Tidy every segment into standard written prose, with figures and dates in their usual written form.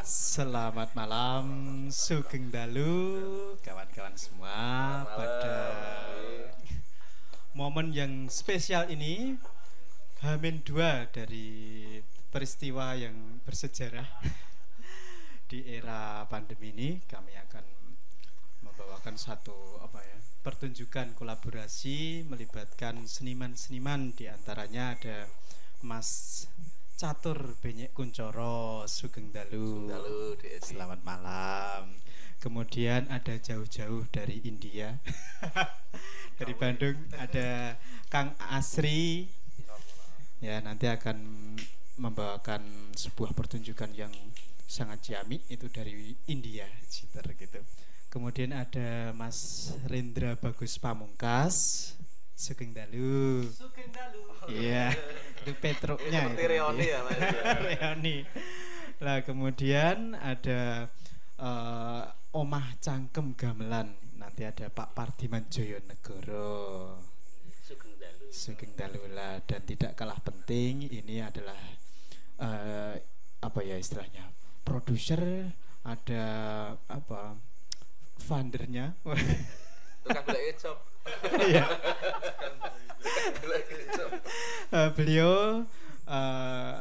Selamat malam, Sugeng Dalu, kawan-kawan semua. Pada momen yang spesial ini, H-2 dari peristiwa yang bersejarah di era pandemi ini, kami akan membawakan satu pertunjukan kolaborasi melibatkan seniman-seniman. Di antaranya ada Mas Catur Benyek Kuncoro, Sugeng Dalu. Selamat malam. Kemudian ada jauh-jauh dari India. Dari Bandung ada Kang Asri. Ya, nanti akan membawakan sebuah pertunjukan yang sangat ciamik, itu dari India, Citer gitu. Kemudian ada Mas Rendra Bagus Pamungkas, Sugeng Dalu. Sugeng Dalu. Iya. Itu Petruknya seperti Reoni ya Mas. Reoni. Lah kemudian ada Omah Cangkem Gamelan. Nanti ada Pak Pardiman Joyonegoro. Sugeng Dalu lah. Dan tidak kalah penting, ini adalah istilahnya produser, ada fundernya. Tukang beli job. Iya. Beliau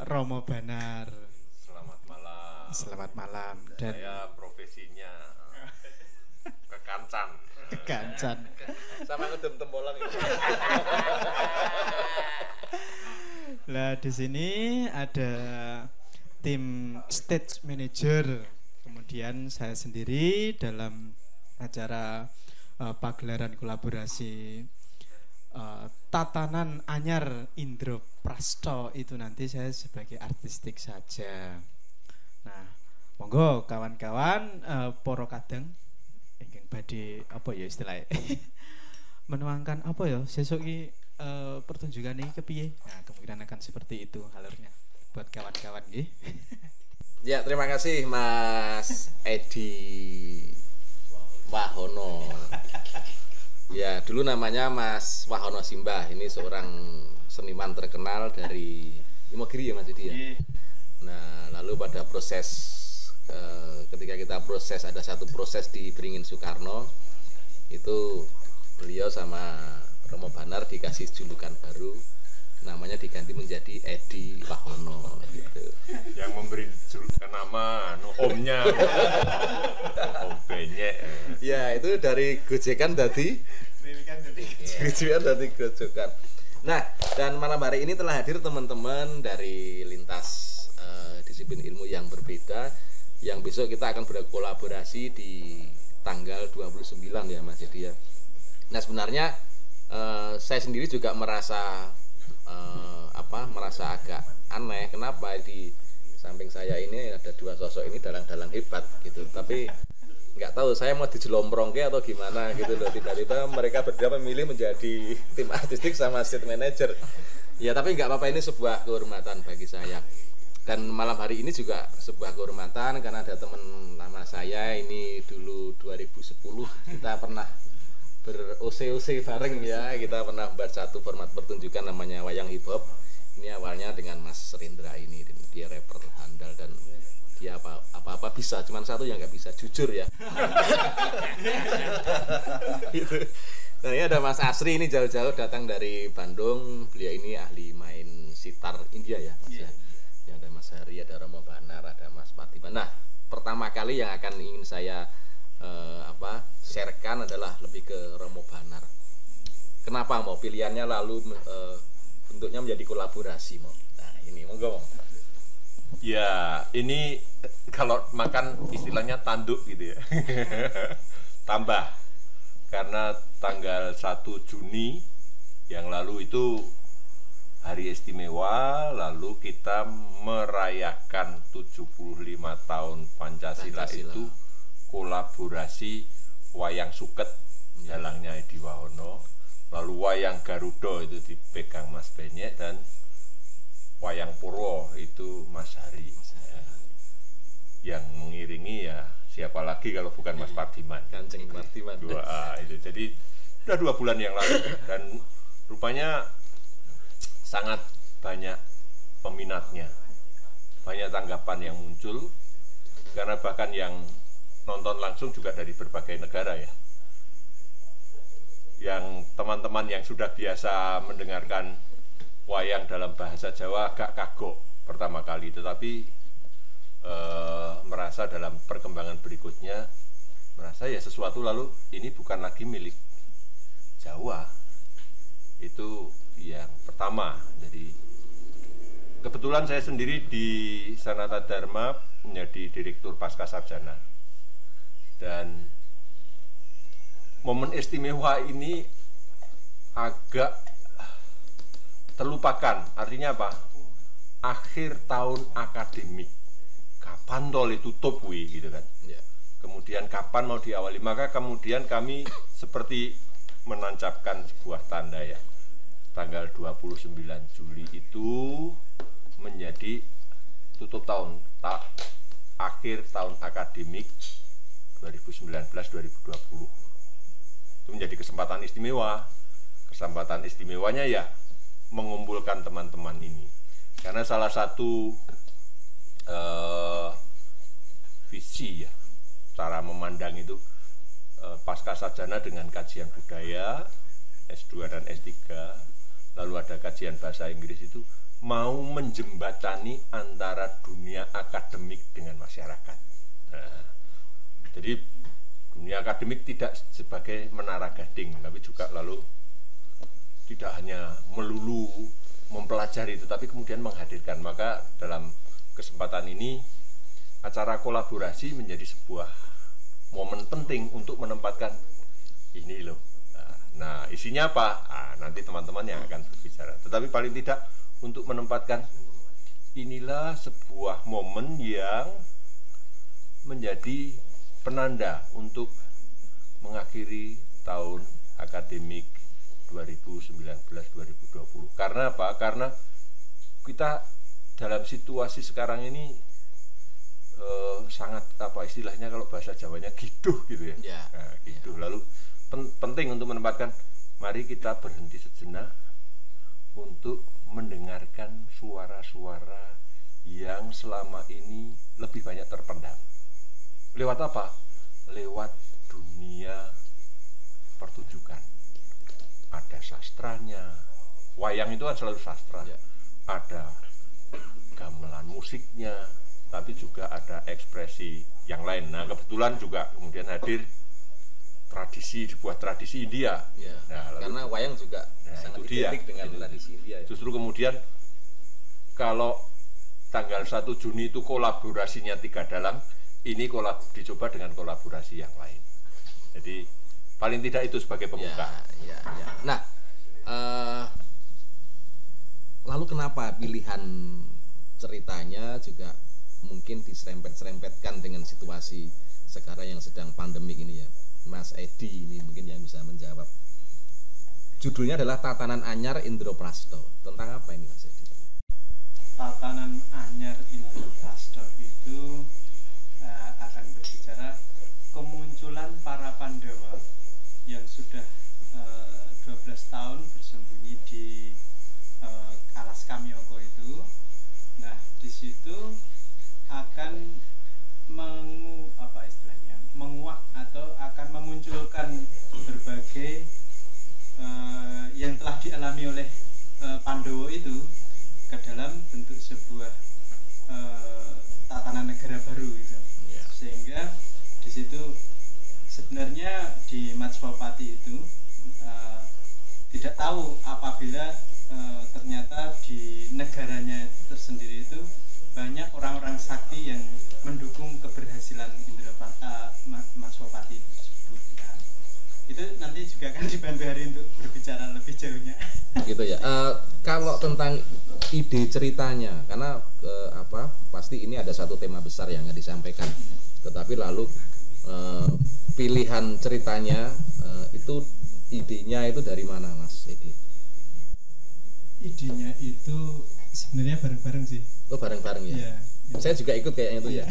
Romo Banar. Selamat malam. Selamat malam. Dan saya profesinya kekancan. Kekancan. Sama ngedem tembolang itu. Lah di sini ada tim stage manager. Kemudian saya sendiri dalam acara pagelaran kolaborasi Tatanan Anyar Indro Prasto, itu nanti saya sebagai artistik saja. Nah, monggo kawan-kawan poro kadang ingin badhe istilahnya menuangkan sesuk iki pertunjukan ini kepiye. Nah, kemungkinan akan seperti itu alurnya buat kawan-kawan nggih. Ya, terima kasih Mas Edi Wahono. Ya, dulu namanya Mas Wahono Simbah. Ini seorang seniman terkenal dari Imogiri ya Mas Edi ya. Nah, lalu pada proses ketika kita proses, ada satu proses di Beringin Soekarno, itu beliau sama Romo Banar dikasih julukan baru, namanya diganti menjadi Edi Wahono gitu. Yang memberi julukan nama omnya Om Benyek. Ya, itu dari gojekan dari gojekan. Nah, dan malam hari ini telah hadir teman-teman dari lintas disiplin ilmu yang berbeda, yang besok kita akan berkolaborasi di tanggal 29 ya Mas Edi ya. Nah, sebenarnya saya sendiri juga merasa agak aneh, kenapa di samping saya ini ada dua sosok ini dalang-dalang hebat gitu, tapi nggak tahu saya mau dijelomprongke atau gimana gitu loh. Tiba-tiba mereka berdua memilih menjadi tim artistik sama stage manager. Ya, tapi nggak apa-apa, ini sebuah kehormatan bagi saya. Dan malam hari ini juga sebuah kehormatan karena ada teman lama saya ini, dulu 2010 kita pernah ber-OC bareng ya. Kita pernah buat satu format pertunjukan namanya Wayang Hip Hop. Ini awalnya dengan Mas Rendra ini, dia rapper handal dan dia apa-apa bisa, cuman satu yang nggak bisa, jujur ya. Gitu. Nah, ini ada Mas Asri, ini jauh-jauh datang dari Bandung. Beliau ini ahli main sitar India ya Mas ya. Ya, ada Mas Hari, ada Romo Banar, ada Mas Pardiman. Nah, pertama kali yang akan ingin saya sharekan adalah lebih ke Romo Banar. Kenapa mau pilihannya lalu bentuknya menjadi kolaborasi mau? Nah, ini monggo. Ya, ini kalau makan istilahnya tanduk gitu ya. Tambah. Karena tanggal 1 Juni yang lalu itu hari istimewa, lalu kita merayakan 75 tahun Pancasila. Itu kolaborasi wayang suket dalangnya Edi Wahono, lalu wayang Garuda itu dipegang Mas Benyek, dan wayang Purwo itu Mas Hari. Yang mengiringi ya siapa lagi kalau bukan Mas Pardiman. Kanjeng Pardiman. Itu jadi sudah 2 bulan yang lalu, dan rupanya sangat banyak peminatnya, banyak tanggapan yang muncul. karena bahkan yang nonton langsung juga dari berbagai negara ya. Yang teman-teman yang sudah biasa mendengarkan wayang dalam bahasa Jawa agak kagok pertama kali, tetapi merasa dalam perkembangan berikutnya merasa ya sesuatu, lalu ini bukan lagi milik Jawa. Itu yang pertama. Jadi kebetulan saya sendiri di Sanata Dharma menjadi direktur pasca sarjana, dan momen istimewa ini agak terlupakan. Artinya apa? Akhir tahun akademik, kapan tol tutup gitu kan ya. Kemudian kapan mau diawali, maka kemudian kami seperti menancapkan sebuah tanda ya, tanggal 29 Juli itu menjadi tutup tahun, akhir tahun akademik 2019-2020. Itu menjadi kesempatan istimewa. Kesempatan istimewanya ya mengumpulkan teman-teman ini, karena salah satu visi ya, cara memandang itu pasca sarjana dengan kajian budaya S2 dan S3, lalu ada kajian bahasa Inggris, itu mau menjembatani antara dunia akademik dengan masyarakat. Nah, jadi dunia akademik tidak sebagai menara gading, tapi juga lalu tidak hanya melulu mempelajari, tetapi kemudian menghadirkan. Maka dalam kesempatan ini acara kolaborasi menjadi sebuah momen penting untuk menempatkan ini loh. Nah, isinya apa? Nanti teman-teman yang akan berbicara. Tetapi paling tidak untuk menempatkan inilah sebuah momen yang menjadi penanda untuk mengakhiri tahun akademik 2019-2020. Karena apa? Karena kita dalam situasi sekarang ini sangat apa istilahnya kalau bahasa Jawanya giduh gitu ya. Nah, giduh. Lalu penting untuk menempatkan, mari kita berhenti sejenak untuk mendengarkan suara-suara yang selama ini lebih banyak terpendam. Lewat apa? Lewat dunia pertunjukan. Ada sastranya, wayang itu kan selalu sastra, ada gamelan musiknya, tapi juga ada ekspresi yang lain. Nah, kebetulan juga kemudian hadir sebuah tradisi India. Nah, karena wayang juga sangat identik dengan tradisi India. Justru kemudian kalau tanggal 1 Juni itu kolaborasinya 3 dalang, ini dicoba dengan kolaborasi yang lain. Jadi paling tidak itu sebagai pembuka. Nah, lalu kenapa pilihan ceritanya juga mungkin diserempet-serempetkan dengan situasi sekarang yang sedang pandemik ini ya, Mas Edi ini mungkin yang bisa menjawab. Judulnya adalah Tatanan Anyar Indraprasto. Tentang apa ini Mas Edi? Tatanan Anyar Indraprasto itu akan berbicara kemunculan para Pandawa yang sudah 12 tahun bersembunyi di alas Kamyoko itu. Nah, di situ akan menguak atau akan memunculkan berbagai yang telah dialami oleh Pandawa itu ke dalam bentuk sebuah tatanan negara baru gitu. Sehingga di situ sebenarnya di Matswapati itu tidak tahu apabila ternyata di negaranya tersendiri itu banyak orang-orang sakti yang mendukung keberhasilan Matswapati tersebut. Nah, itu nanti juga akan dibantu Hari untuk berbicara lebih jauhnya. Gitu ya. Kalau tentang ide ceritanya, karena pasti ini ada satu tema besar yang disampaikan. Tetapi lalu pilihan ceritanya itu idenya itu dari mana Mas Edi? Idenya itu sebenarnya bareng-bareng sih. Oh, bareng-bareng ya? Iya. Saya juga ikut kayaknya itu ya.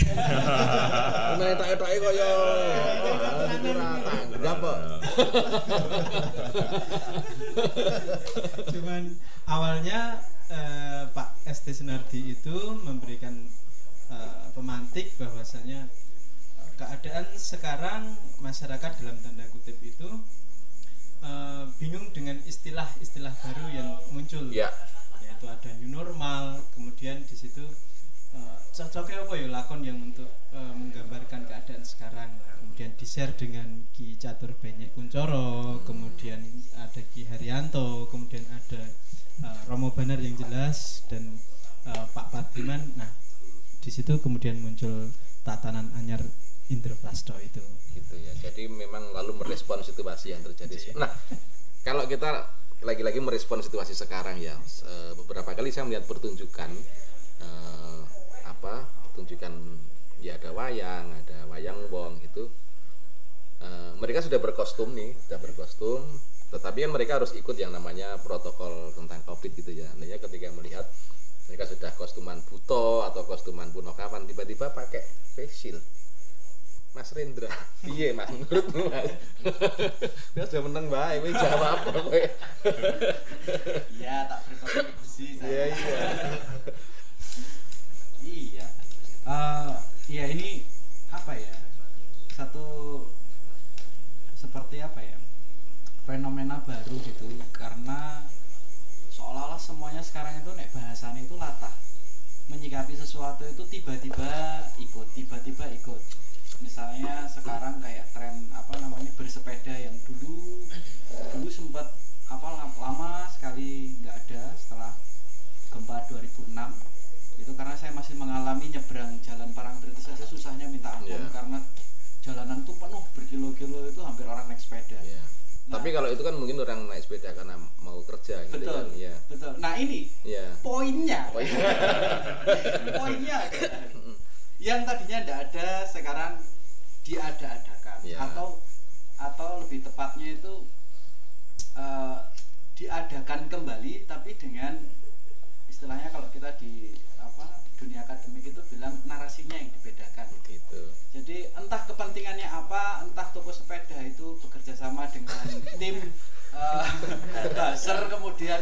Nah, etak-etak koyo tanggap. Cuman awalnya Pak ST Sunardi itu memberikan pemantik bahwasanya keadaan sekarang masyarakat dalam tanda kutip itu bingung dengan istilah-istilah baru yang muncul, yaitu ada new normal, kemudian di situ cocoknya apa ya lakon yang untuk menggambarkan keadaan sekarang, kemudian di-share dengan Ki Catur Benyek Kuncoro, kemudian ada Ki Haryanto, kemudian ada Romo Banar yang jelas dan Pak Pardiman. Nah, di situ kemudian muncul tatanan anyar Indraprasto itu. Gitu ya. Jadi memang lalu merespon situasi yang terjadi. Nah, kalau kita lagi-lagi merespon situasi sekarang ya, beberapa kali saya melihat pertunjukan pertunjukan ya ada wayang wong gitu. Mereka sudah berkostum, tetapi kan mereka harus ikut yang namanya protokol tentang Covid gitu ya. Artinya ketika melihat mereka sudah kostuman buto atau kostuman punokawan, tiba-tiba pakai face shield. Mas Rendra, iya Mas, menurutmu Mas? Dia sudah menang baik, ini jawab apa kowe? Iya, tak berkontribusi saya. Iya. Iya. Ya ini apa ya? Satu seperti apa ya? Fenomena baru gitu, karena seolah-olah semuanya sekarang itu nek bahasanya itu latah. Menyikapi sesuatu itu tiba-tiba ikut. Misalnya sekarang kayak tren bersepeda yang dulu sempat lama sekali nggak ada setelah gempa 2006 itu, karena saya masih mengalami nyebrang jalan Parangtritis saja susahnya minta ampun karena jalanan tuh penuh berkilo-kilo, itu hampir orang naik sepeda. Nah, tapi kalau itu kan mungkin orang naik sepeda karena mau kerja gitu betul, kan. Ya. Betul. Nah ini poinnya yang tadinya tidak ada sekarang diada-adakan, atau lebih tepatnya itu diadakan kembali, tapi dengan istilahnya kalau kita di dunia akademik itu bilang narasinya yang dibedakan gitu. Jadi entah kepentingannya apa, entah toko sepeda itu bekerja sama dengan tim buzzer, kemudian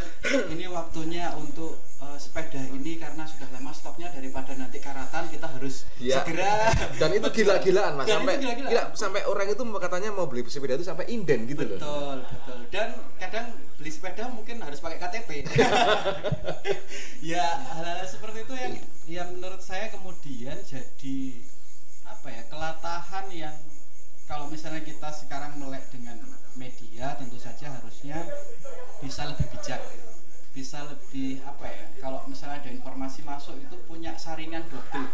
ini waktunya untuk sepeda ini karena sudah lama stoknya, daripada nanti karatan kita harus segera. Dan itu gila-gilaan Mas, sampai orang itu katanya mau beli sepeda itu sampai inden gitu loh. Betul. Dan kadang beli sepeda mungkin harus pakai KTP. Ya hal-hal seperti itu yang menurut saya kemudian jadi kelatahan yang kalau misalnya kita sekarang melek dengan media, tentu saja harusnya bisa lebih bijak, bisa lebih kalau misalnya ada informasi masuk itu punya saringan double.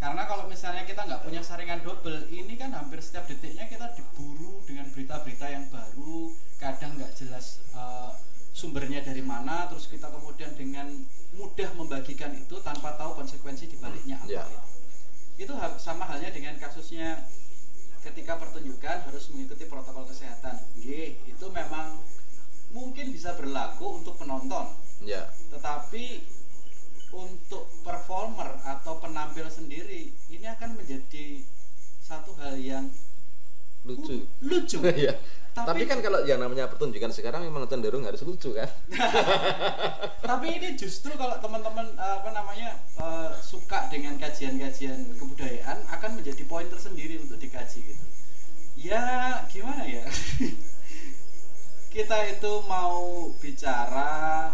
Karena kalau misalnya kita nggak punya saringan double, ini kan hampir setiap detiknya kita diburu dengan berita-berita yang baru, kadang nggak jelas sumbernya dari mana, terus kita kemudian dengan mudah membagikan itu tanpa tahu konsekuensi dibaliknya apa. Itu sama halnya dengan kasusnya ketika pertunjukan harus mengikuti protokol kesehatan. Itu memang mungkin bisa berlaku untuk penonton. Tetapi untuk performer atau penampil sendiri ini akan menjadi satu hal yang lucu. Tapi kan kalau yang namanya pertunjukan sekarang memang cenderung harus lucu kan. Tapi ini justru kalau teman-teman suka dengan kajian-kajian kebudayaan akan menjadi poin tersendiri untuk dikaji gitu. Ya gimana ya? Kita itu mau bicara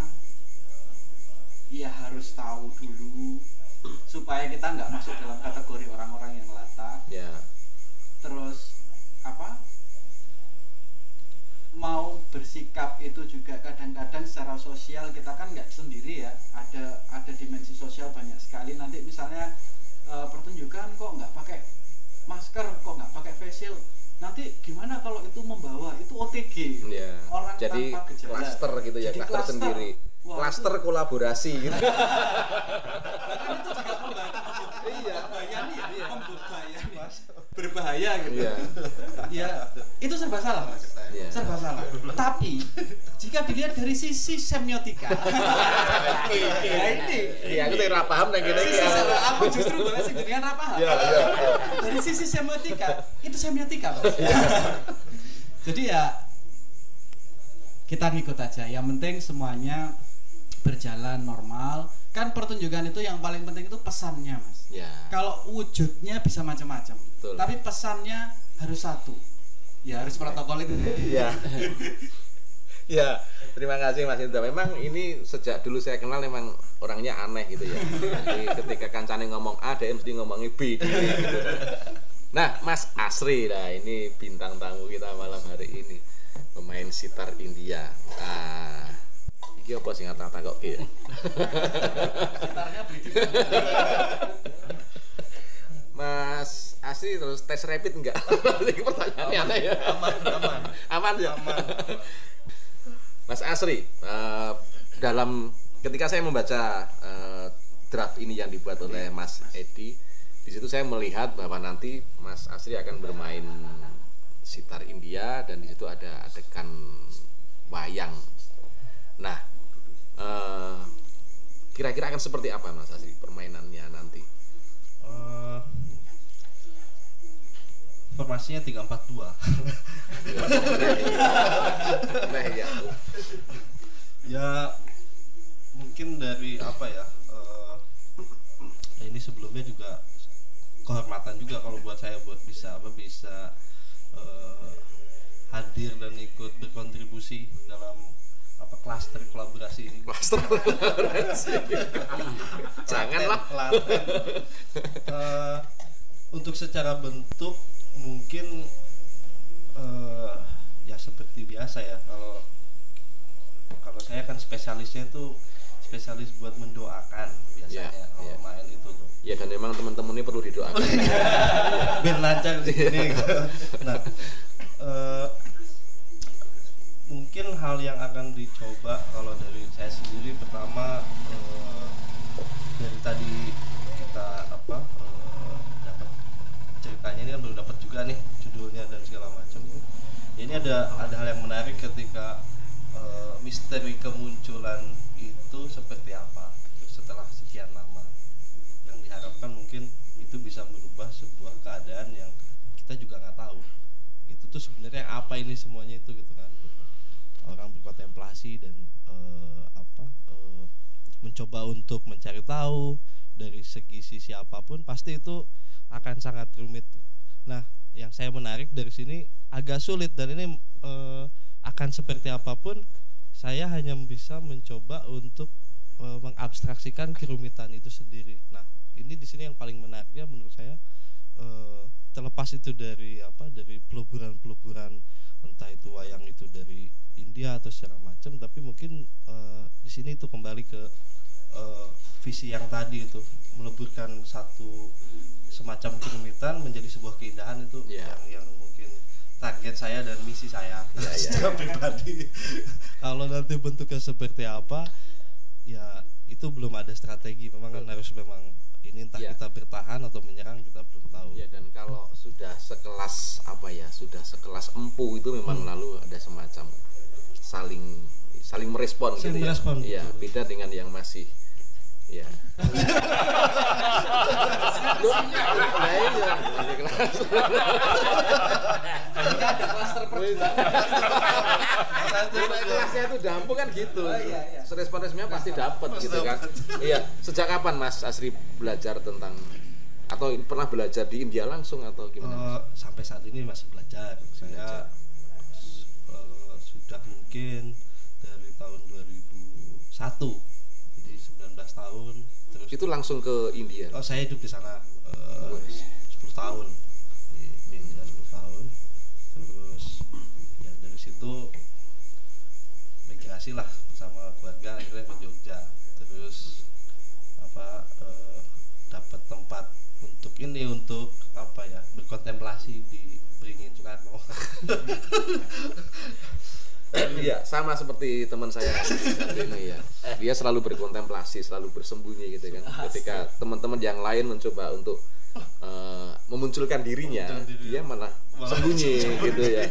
ya harus tahu dulu supaya kita nggak masuk dalam kategori orang-orang yang latah. Terus mau bersikap itu juga kadang-kadang secara sosial kita kan nggak sendiri ya, ada dimensi sosial banyak sekali. Nanti misalnya pertunjukan kok nggak pakai masker, kok nggak pakai face shield, nanti gimana kalau itu membawa itu OTG, orang jadi tanpa gejala, klaster gitu ya, klaster sendiri. Klaster kolaborasi gitu. Bahkan itu juga berbahaya gitu. Ya, itu serba salah, Mas. Serba salah. Tapi jika dilihat dari sisi semiotika, ya ini. Iya, aku tidak paham nang kene iki. Aku justru boleh sing jenengan ra paham. Dari sisi semiotika, itu semiotika, Mas. Jadi ya kita ngikut aja. Yang penting semuanya berjalan normal, kan pertunjukan itu yang paling penting itu pesannya, Mas. Ya. Kalau wujudnya bisa macam-macam, Betul. tapi pesannya harus satu. Ya harus protokol itu. Iya. Ya, terima kasih Mas Indra. Memang ini sejak dulu saya kenal memang orangnya aneh gitu ya. Jadi ketika kancane ngomong A, dia mesti ngomongnya B gitu. Nah, Mas Asri, nah ini bintang tamu kita malam hari ini, pemain sitar India. Iki apa sih ngata-ngata kok ki? Sitarnya begitu. Mas Asri terus tes rapid enggak? Ini pertanyaannya aneh ya. Aman ya. Mas Asri, dalam ketika saya membaca draft ini yang dibuat oleh Mas Edi, di situ saya melihat bahwa nanti Mas Asri akan bermain sitar India dan di situ ada adegan wayang. Nah, kira-kira akan seperti apa Mas Asri permainannya nanti? Formasinya 3-4-2. Nah, ya. Ya mungkin dari apa ya? Ini sebelumnya juga kehormatan juga kalau buat saya buat bisa hadir dan ikut berkontribusi dalam klaster kolaborasi ini. Klaster kolaborasi. Janganlah. Untuk secara bentuk mungkin ya seperti biasa ya, kalau saya kan spesialisnya itu spesialis buat mendoakan biasanya kalau main itu tuh. Ya dan memang teman-teman ini perlu didoakan. Biar lancar di sini. Nah, mungkin hal yang akan dicoba kalau dari saya sendiri pertama dari tadi kita dapat ceritanya ini kan baru dapat juga nih judulnya dan segala macam. Ini ada hal yang menarik ketika misteri kemunculan itu seperti apa setelah sekian lama, yang diharapkan mungkin itu bisa merubah sebuah keadaan yang kita juga nggak tahu itu tuh sebenarnya apa ini semuanya itu gitu kan. Orang berkontemplasi dan mencoba untuk mencari tahu dari segi sisi apapun pasti itu akan sangat rumit. Nah, yang saya menarik dari sini agak sulit dan ini akan seperti apapun saya hanya bisa mencoba untuk mengabstraksikan kerumitan itu sendiri. Nah, ini di sini yang paling menariknya menurut saya terlepas itu dari peluburan-peluburan entah itu wayang itu dari India atau segala macam, tapi mungkin di sini itu kembali ke visi yang tadi itu meleburkan satu semacam kerumitan menjadi sebuah keindahan itu yang mungkin target saya dan misi saya secara pribadi. Kalau nanti bentuknya seperti apa ya itu belum ada strategi, memang kan harus ini entah kita bertahan atau menyerang kita belum tahu. Ya, dan kalau sudah sekelas empu itu memang lalu ada semacam saling merespon gitu ya. Iya, beda dengan yang masih ya. Ada klaster perjuangan. Kelasnya itu dampu kan gitu. Respon-responnya pasti dapat gitu kan. Iya, sejak kapan Mas Asri belajar tentang atau pernah belajar di India langsung atau gimana? Sampai saat ini masih belajar. Saya sudah mungkin dari tahun 2001. Jadi 19 tahun terus. Itu langsung ke India. Oh, saya hidup di sana 10 tahun. Di India 10 tahun. Terus ya dari situ migrasi lah bersama keluarga akhirnya ke Jogja. Terus dapat tempat untuk berkontemplasi di Beringin Soekarno. Iya, sama seperti teman saya ini ya. Dia selalu berkontemplasi, selalu bersembunyi gitu kan. Ketika teman-teman yang lain mencoba untuk memunculkan dirinya, dia malah sembunyi gitu ya.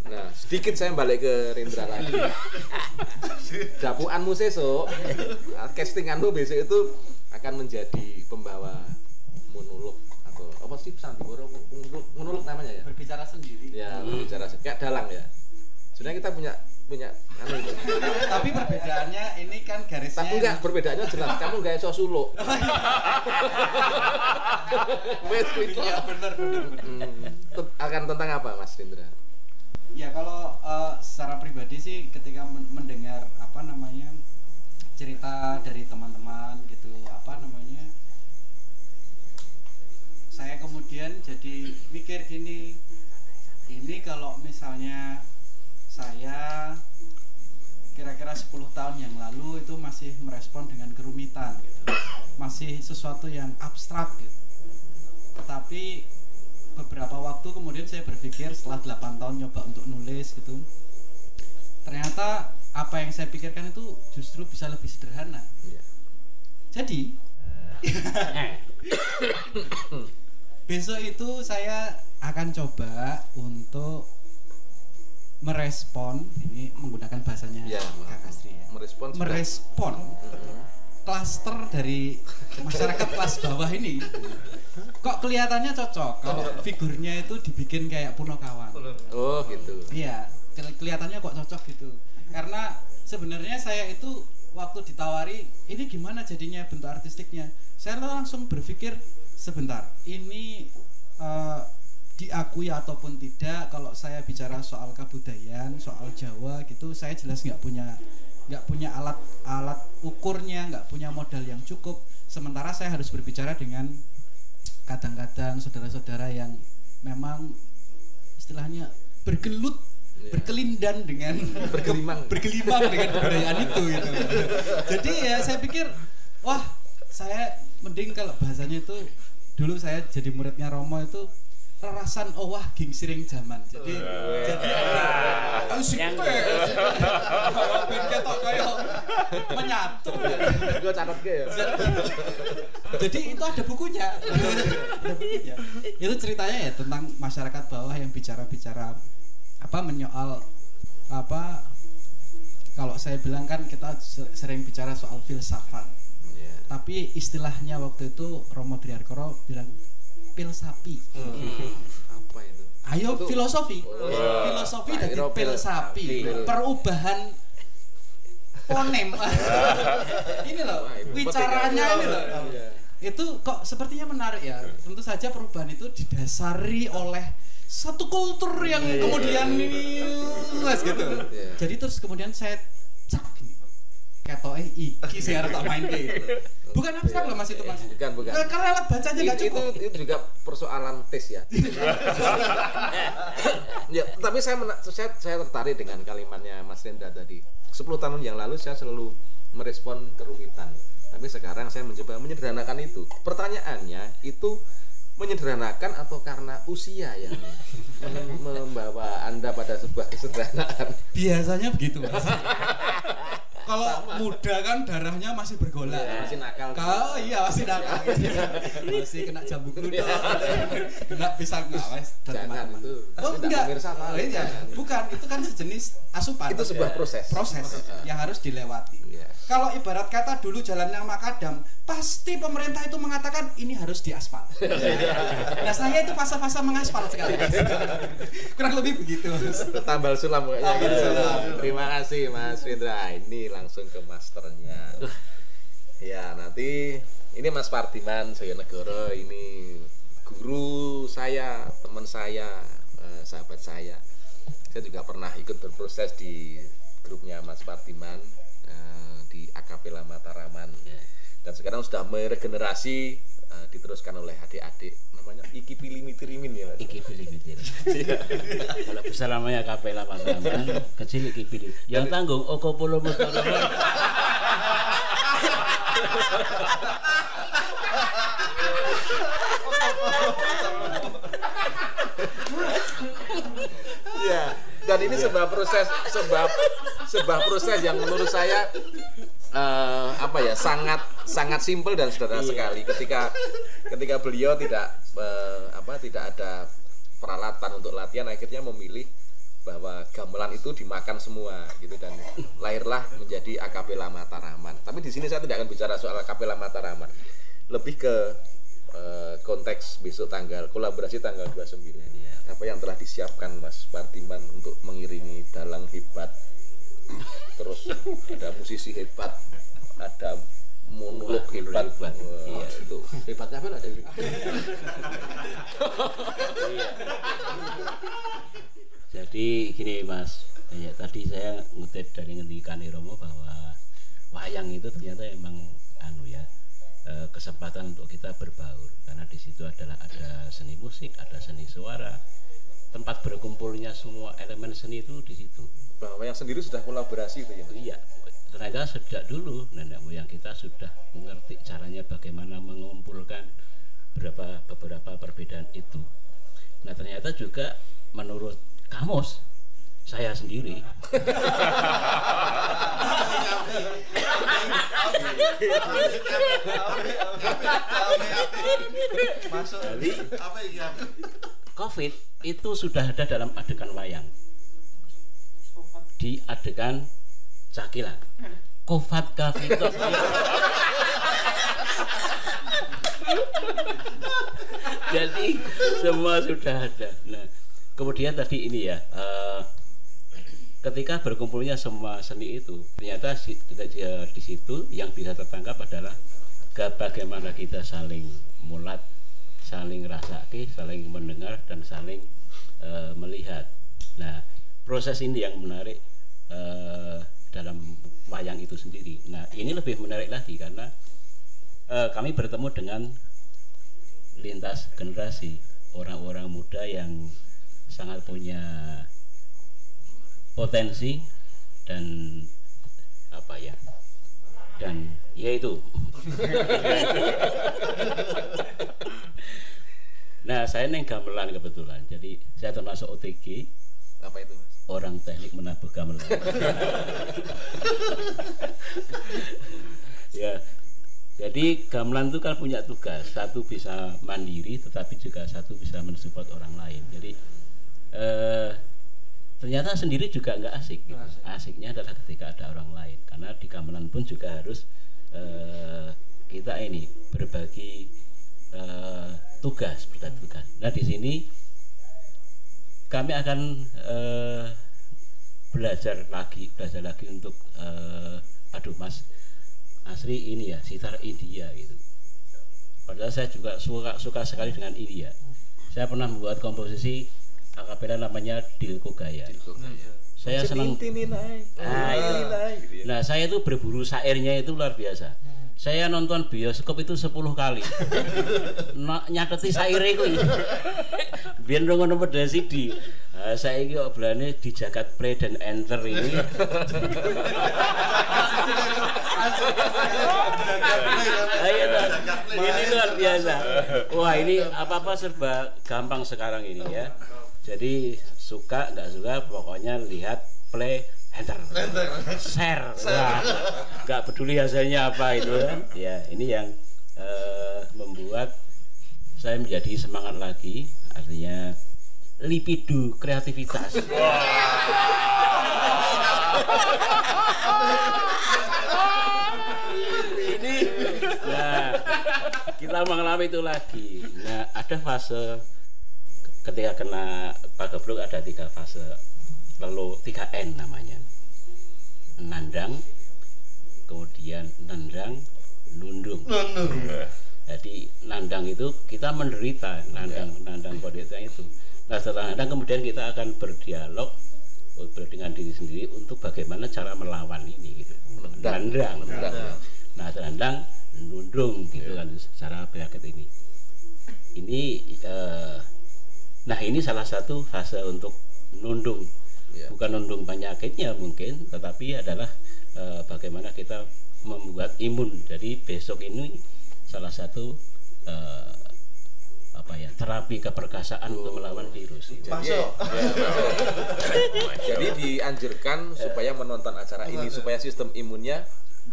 Nah, sedikit saya balik ke Rindra lagi. Dapuanmu sesuk, castinganmu besok itu akan menjadi pembawa monolog atau apa sih sandiwara monolog namanya ya? Berbicara sendiri. Ya, berbicara kayak dalang ya. Sebenarnya kita punya punya anu itu. Tapi perbedaannya ini kan garisnya. Tapi enggak, perbedaannya jelas. Kamu enggak iso suluk. Wes kuwi. Iya benar. Akan tentang apa Mas Rindra? Ya kalau secara pribadi sih ketika mendengar apa namanya cerita dari teman-teman gitu apa namanya, saya kemudian jadi mikir gini, ini kalau misalnya saya kira-kira 10 tahun yang lalu itu masih merespon dengan kerumitan gitu, masih sesuatu yang abstrak gitu. Tetapi beberapa waktu kemudian saya berpikir setelah 8 tahun nyoba untuk nulis gitu, ternyata apa yang saya pikirkan itu justru bisa lebih sederhana. Iya. Jadi besok itu saya akan coba untuk merespon, ini menggunakan bahasanya Ya, Kak Astri ya. merespon klaster dari masyarakat kelas bawah ini. Kok kelihatannya cocok kalau figurnya itu dibikin kayak Punokawan. Oh gitu. Iya, kelihatannya kok cocok gitu. Karena sebenarnya saya itu waktu ditawari ini gimana jadinya bentuk artistiknya, saya langsung berpikir sebentar, ini diakui ataupun tidak, kalau saya bicara soal kebudayaan, soal Jawa gitu, saya jelas nggak punya alat ukurnya, nggak punya modal yang cukup. Sementara saya harus berbicara dengan kadang-kadang saudara-saudara yang memang istilahnya bergelut, berkelindan dengan bergelimang dengan kebudayaan itu gitu. Jadi ya saya pikir, wah saya mending kalau bahasanya itu, dulu saya jadi muridnya Romo itu rerasan owah ging siring zaman. Jadi ada asik ben ketok kaya menyatu. Gue catat ke ya. Jadi itu ada bukunya. Itu ceritanya ya tentang masyarakat bawah yang bicara-bicara apa, menyoal apa, kalau saya bilang kan kita sering bicara soal filsafat. Tapi istilahnya waktu itu Romo Triharkoro bilang pil sapi. Apa itu? Ayo itu, filosofi. Filosofi dari pil sapi. Perubahan fonem. Ini loh, bicaranya ini loh. Itu kok sepertinya menarik ya. Tentu saja perubahan itu didasari oleh satu kultur yang kemudian ini gitu. Jadi terus kemudian saya cak gini. Ketoke iki sing arep tak main gitu. Bukan abstrak loh Mas itu Mas. Bukan. Karena alat bacanya enggak cukup. Itu juga persoalan tes ya. Ya, tapi saya tertarik dengan kalimatnya Mas Rindra tadi. 10 tahun yang lalu saya selalu merespon kerumitan. Tapi sekarang saya mencoba menyederhanakan itu. Pertanyaannya itu menyederhanakan atau karena usia yang membawa Anda pada sebuah kesederhanaan? Biasanya begitu Mas. Kalau muda kan darahnya masih bergolak, masih nakal. Kalau iya masih nakal, masih kena jambu gludok, kena pisang ngawes dan teman-teman. Oh enggak, bukan, itu kan sejenis asupan. Itu sebuah proses yang harus dilewati. Kalau ibarat kata dulu jalan yang makadam, pasti pemerintah itu mengatakan ini harus diaspal. Nah saya itu fase-fase mengaspal sekali. Kurang lebih begitu. Tambal sulam kayaknya. Terima kasih Mas Rindra. Ini langsung ke masternya. Ya nanti ini Mas Pardiman Joyonegoro, ini guru saya, teman saya, sahabat saya. Saya juga pernah ikut berproses di grupnya Mas Pardiman di Akapela Mataraman. Dan sekarang sudah meregenerasi, diteruskan oleh adik-adik, namanya Iki Pili Mitirimin ya Mas? Iki Pili Mitirimin. Kalau besar namanya Akapela Mataraman, kecil Iki Pili. Yang tanggung Oko Polo Mataraman. Ya, dan ini sebuah proses yang menurut saya sangat simpel dan sederhana sekali. Ketika beliau tidak ada peralatan untuk latihan, akhirnya memilih bahwa gamelan itu dimakan semua gitu, dan lahirlah menjadi Akapela Mataraman. Tapi di sini saya tidak akan bicara soal Akapela Mataraman, lebih ke konteks besok kolaborasi tanggal 29. Apa yang telah disiapkan Mas Pardiman untuk mengiringi Dalang Hebat terus ada musisi hebat, ada monolog hebat. Hebat. Wah, Iya. itu hebatnya apa ada? Jadi gini Mas, ya, tadi saya ngutip dari ngendikan Romo bahwa wayang itu ternyata emang kesempatan untuk kita berbaur, karena di situ ada seni musik, ada seni suara, tempat berkumpulnya semua elemen seni itu di situ. Bahwa yang sendiri sudah kolaborasi itu ya Mas? Iya, ternyata sejak dulu nenek moyang kita sudah mengerti caranya bagaimana mengumpulkan beberapa perbedaan itu. Nah ternyata juga menurut kamus saya sendiri jadi COVID itu sudah ada dalam adegan wayang, di adegan cakilan kofat kafito. Jadi semua sudah ada. Nah kemudian tadi ini ya, ketika berkumpulnya semua seni itu, ternyata di situ yang bisa tertangkap adalah bagaimana kita saling mulat, saling rasake, saling mendengar, dan saling melihat. Nah proses ini yang menarik dalam wayang itu sendiri. Nah ini lebih menarik lagi karena kami bertemu dengan lintas generasi, orang-orang muda yang sangat punya potensi dan dan yaitu nah saya neng gamelan kebetulan, jadi saya termasuk OTG. Apa itu Mas? Orang teknik menabuh gamelan. Ya, jadi gamelan itu kan punya tugas, satu bisa mandiri, tetapi juga satu bisa mensupport orang lain. Jadi ternyata sendiri juga nggak asik. Gitu. Asiknya adalah ketika ada orang lain, karena di gamelan pun juga harus kita ini berbagi tugas. Nah di sini kami akan belajar lagi untuk aduh Mas Asri ini ya sitar India gitu. Padahal saya juga suka sekali dengan India. Saya pernah membuat komposisi akapela namanya Dilko Gaya. Saya senang. Nah saya itu berburu syairnya itu luar biasa. Saya nonton bioskop itu 10 kali. Nyateti syaire iku. Biyen ngono pedhe CD. Saiki kok belane di jagat play dan enter ini. Ini luar biasa. Wah, ini apa-apa serba gampang sekarang ini ya. Jadi suka nggak suka pokoknya lihat play enter share. Wah, nggak peduli hasilnya apa itu kan. Ya, ini yang membuat saya menjadi semangat lagi, artinya libido kreativitas. Ini nah kita mengalami itu lagi. Nah ada fase ketika kena Pagebluk, ada 3 fase, lalu 3N namanya, nandang, kemudian nendang, nundung. Jadi nandang itu kita menderita, nandang penderitaan itu. Nah setelah nandang kemudian kita akan berdialog dengan diri sendiri untuk bagaimana cara melawan ini gitu. Nandang. Nah nandang, nundung gitu kan secara penyakit ini. Ini nah ini salah satu fase untuk nundung. Bukan nundung penyakitnya mungkin, tetapi adalah bagaimana kita membuat imun. Jadi besok ini salah satu terapi keperkasaan untuk melawan virus. Jadi dianjurkan supaya menonton acara ini supaya sistem imunnya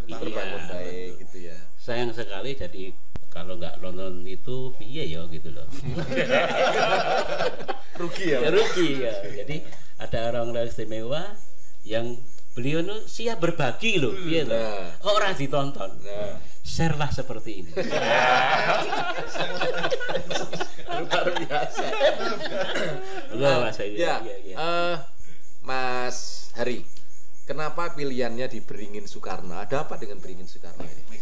terbangun baik gitu ya. Sayang sekali, jadi kalau nggak nonton itu piye ya gitu loh. Rugi ya. Rugi ya. Jadi ada orang istimewa yang beliau itu siap berbagi loh, piye loh. Kok ora ditonton. Share lah seperti ini. Luar biasa. Mas Mas Hari, kenapa kenapa pilihannya di Beringin Soekarno? Ada apa dengan Beringin Soekarno ini?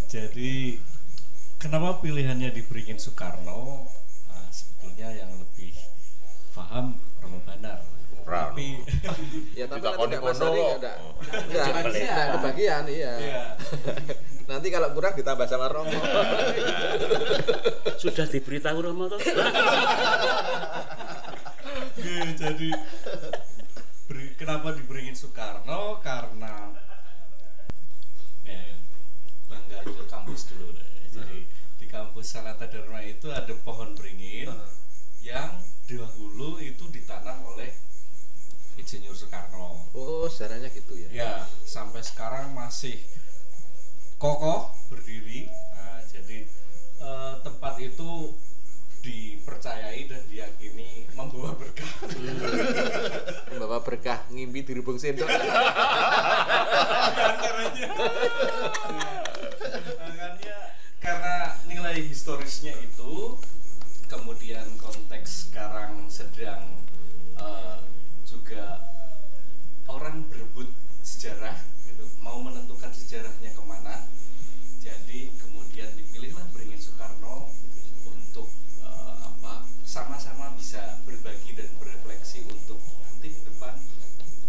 Jadi kenapa pilihannya di Beringin Soekarno? Nah, sebetulnya yang lebih paham Romo Bandar. Tapi Ya tapi Tidak nanti enggak Mas kono-kono Ari kok. enggak kebagian, iya. Nanti kalau kurang ditambah sama Romo. Sudah diberitahu Romo toh? jadi kenapa di Beringin Soekarno? Karena bangga ke kampus dulu deh. Jadi di kampus Sanata Dharma itu ada pohon beringin yang dahulu itu ditanam oleh Insinyur Soekarno. Oh, sejarahnya gitu ya. Ya, sampai sekarang masih kokoh berdiri. Nah, jadi tempat itu dipercayai dan diyakini membawa berkah. Membawa berkah ngimpi dirubung sendok. Makanya karena nilai historisnya itu, kemudian konteks sekarang sedang juga orang berebut sejarah gitu, mau menentukan sejarahnya kemana. Jadi kemudian dipilihlah Beringin Soekarno untuk sama-sama bisa berbagi dan berefleksi untuk nanti ke depan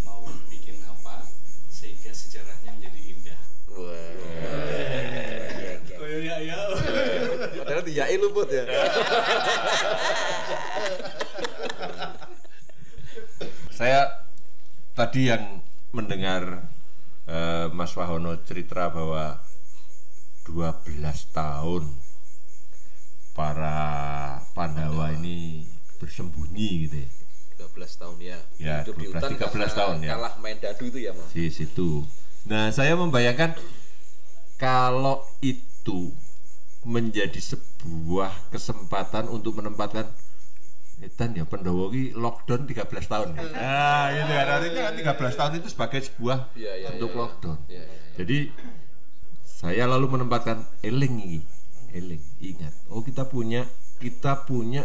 mau bikin apa sehingga sejarahnya menjadi indah. Wah. Ya. Padahal diyai luput ya. Saya tadi yang mendengar Mas Wahono cerita bahwa 12 tahun para Pandawa ini bersembunyi gitu ya. 12 tahun ya. Ya, Hidup di 12, hutan 13 karena tahun ya. Kalah main dadu itu ya, Mas. Di situ. Nah, saya membayangkan kalau itu menjadi sebuah kesempatan untuk menempatkan Edan ya Pandawa ini lockdown 13 tahun ya. Nah, gitu kan. Artinya kan 13 tahun itu sebagai sebuah bentuk lockdown. Iya. Jadi saya lalu menempatkan eling ini. Eling, ingat. Oh, kita punya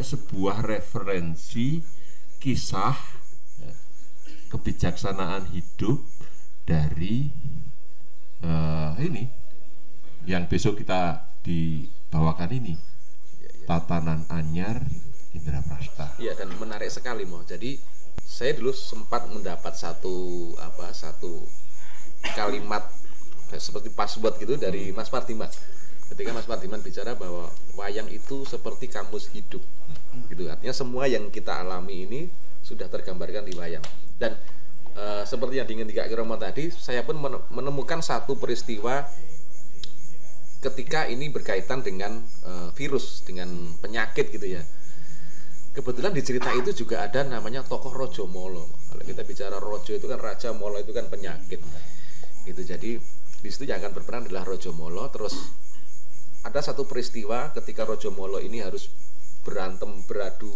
sebuah referensi kisah ya, kebijaksanaan hidup dari ini yang besok kita dibawakan ini, Tatanan Anyar Indraprasta. Iya, dan menarik sekali Mo. Jadi saya dulu sempat mendapat satu kalimat seperti password gitu dari Mas Pardiman. Ketika Mas Pardiman bicara bahwa wayang itu seperti kamus hidup, gitu. Artinya semua yang kita alami ini sudah tergambarkan di wayang. Dan seperti yang diingin Kak Romo tadi, saya pun menemukan satu peristiwa ketika ini berkaitan dengan virus, dengan penyakit gitu ya. Kebetulan di cerita itu juga ada namanya tokoh Rojo Molo. Kalau kita bicara Rojo itu kan raja, Molo itu kan penyakit. Gitu. Jadi di situ yang akan berperan adalah Rojo Molo. Terus ada satu peristiwa ketika Rojo Molo ini harus beradu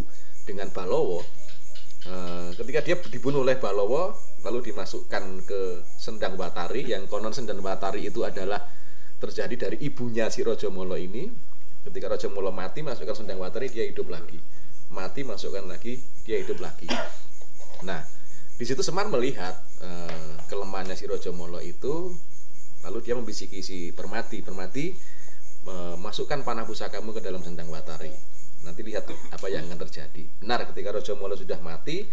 dengan Balowo. Ketika dia dibunuh oleh Balowo, lalu dimasukkan ke Sendang Watari, yang konon Sendang Watari itu adalah terjadi dari ibunya si Rojo Molo ini. Ketika Rojo Molo mati, masukkan Sendang Watari, dia hidup lagi. Mati, masukkan lagi, dia hidup lagi. Nah, di situ Semar melihat kelemahannya si Rojo Molo itu, lalu dia membisiki si Permati, masukkan panah pusakamu ke dalam Sendang Watari. Nanti lihat apa yang akan terjadi. Benar, ketika Rojo Molo sudah mati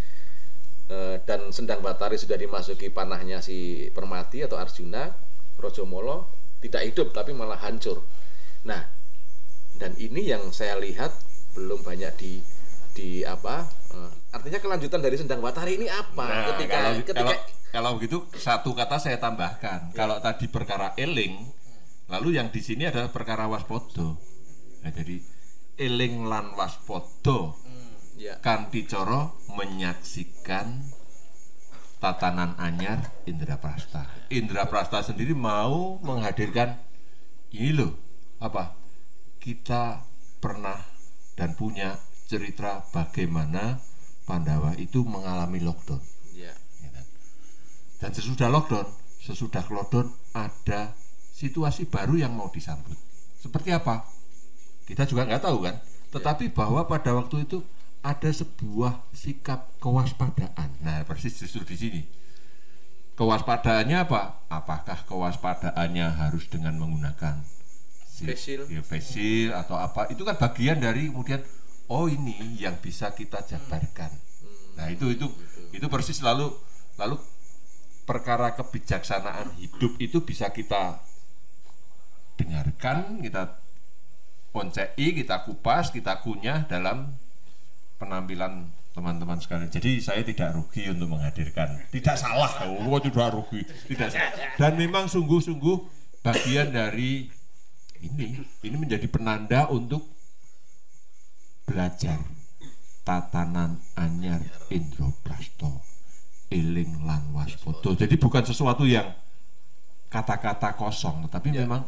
dan Sendang Watari sudah dimasuki panahnya si Permati atau Arjuna, Rojo Molo tidak hidup tapi malah hancur. Nah, dan ini yang saya lihat belum banyak artinya kelanjutan dari Sendang Watari ini apa? Nah, kalau begitu satu kata saya tambahkan. Kalau tadi perkara eling, lalu yang di sini adalah perkara waspodo. Nah, jadi eling lan waspodo kanthi cara menyaksikan Tatanan Anyar Indraprasta. Indraprasta sendiri mau menghadirkan ini loh, kita pernah dan punya cerita bagaimana Pandawa itu mengalami lockdown. Dan sesudah lockdown ada situasi baru yang mau disambut. Seperti apa? Kita juga nggak tahu kan. Tetapi bahwa pada waktu itu ada sebuah sikap kewaspadaan. Nah, persis justru di sini. Kewaspadaannya apa? Apakah kewaspadaannya harus dengan menggunakan Face shield atau apa? Itu kan bagian dari kemudian ini yang bisa kita jabarkan. Nah, itu persis lalu perkara kebijaksanaan hidup itu bisa kita dengarkan, kita poncei, kita kupas, kita kunyah dalam penampilan teman-teman sekalian. Jadi saya tidak rugi untuk menghadirkan. Tidak salah, tidak rugi, tidak salah. Dan memang sungguh-sungguh bagian dari ini menjadi penanda untuk belajar tatanan anyar Indraprasta eling lan waspada. Jadi bukan sesuatu yang kata-kata kosong, tapi memang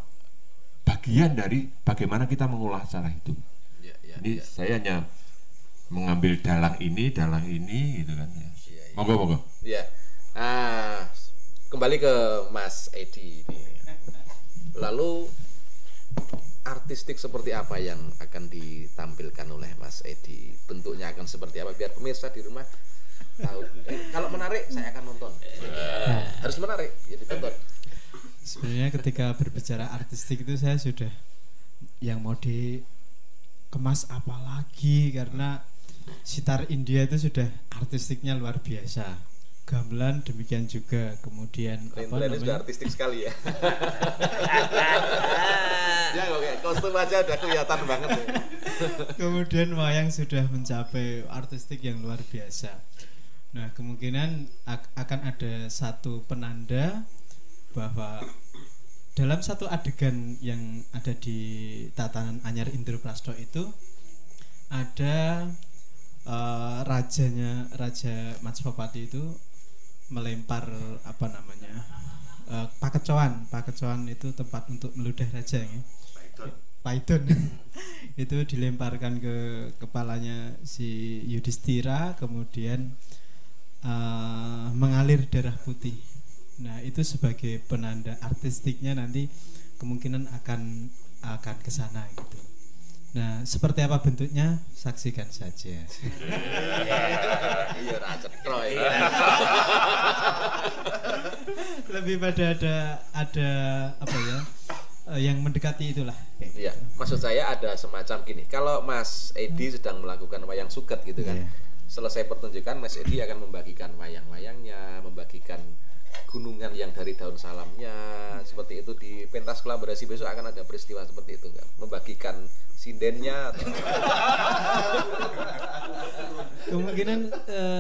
bagian dari bagaimana kita mengolah cara hidup. Ini saya hanya mengambil dalang ini gitu kan ya. Monggo. Ya. Kembali ke Mas Edi ini. Lalu artistik seperti apa yang akan ditampilkan oleh Mas Edi? Bentuknya akan seperti apa biar pemirsa di rumah tahu. Kalau menarik saya akan nonton. Harus menarik, ya ditonton. Sebenarnya ketika berbicara artistik itu saya sudah yang mau dikemas apa lagi, karena sitar India itu sudah artistiknya luar biasa. Gamelan demikian juga, kemudian apa namanya? Sudah artistik sekali ya. Ya oke, kostum aja udah kelihatan banget ya. Kemudian wayang sudah mencapai artistik yang luar biasa. Nah, kemungkinan akan ada satu penanda bahwa dalam satu adegan yang ada di tatanan anyar Indraprasta itu ada Raja Majapahit itu melempar pakecoan itu tempat untuk meludah raja ya. Python itu dilemparkan ke kepalanya si Yudhistira, kemudian mengalir darah putih. Nah, itu sebagai penanda artistiknya nanti kemungkinan akan ke sana gitu. Nah, seperti apa bentuknya? Saksikan saja. Iya, Racetroy. Lebih pada ada apa ya? Yang mendekati itulah. Iya, maksud saya ada semacam gini. Kalau Mas Edi sedang melakukan wayang suket gitu kan. Selesai pertunjukan Mas Edi akan membagikan wayang-wayangnya, membagikan gunungan yang dari daun salamnya, seperti itu. Di pentas kolaborasi besok akan ada peristiwa seperti itu kan, membagikan sindennya atau... Kemungkinan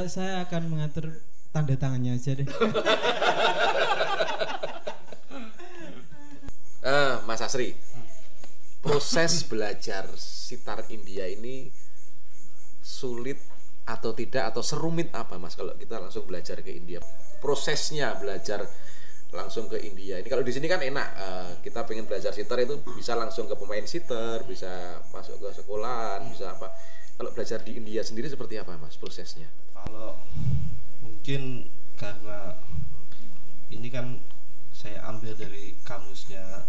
saya akan mengatur tanda tangannya aja deh. Mas Asri, proses belajar sitar India ini sulit atau tidak, atau serumit apa Mas kalau kita langsung belajar ke India? Prosesnya belajar langsung ke India ini, kalau di sini kan enak, kita pengen belajar sitar itu bisa langsung ke pemain sitar, bisa masuk ke sekolahan, bisa apa. Kalau belajar di India sendiri seperti apa Mas prosesnya? Kalau mungkin karena ini kan saya ambil dari kamusnya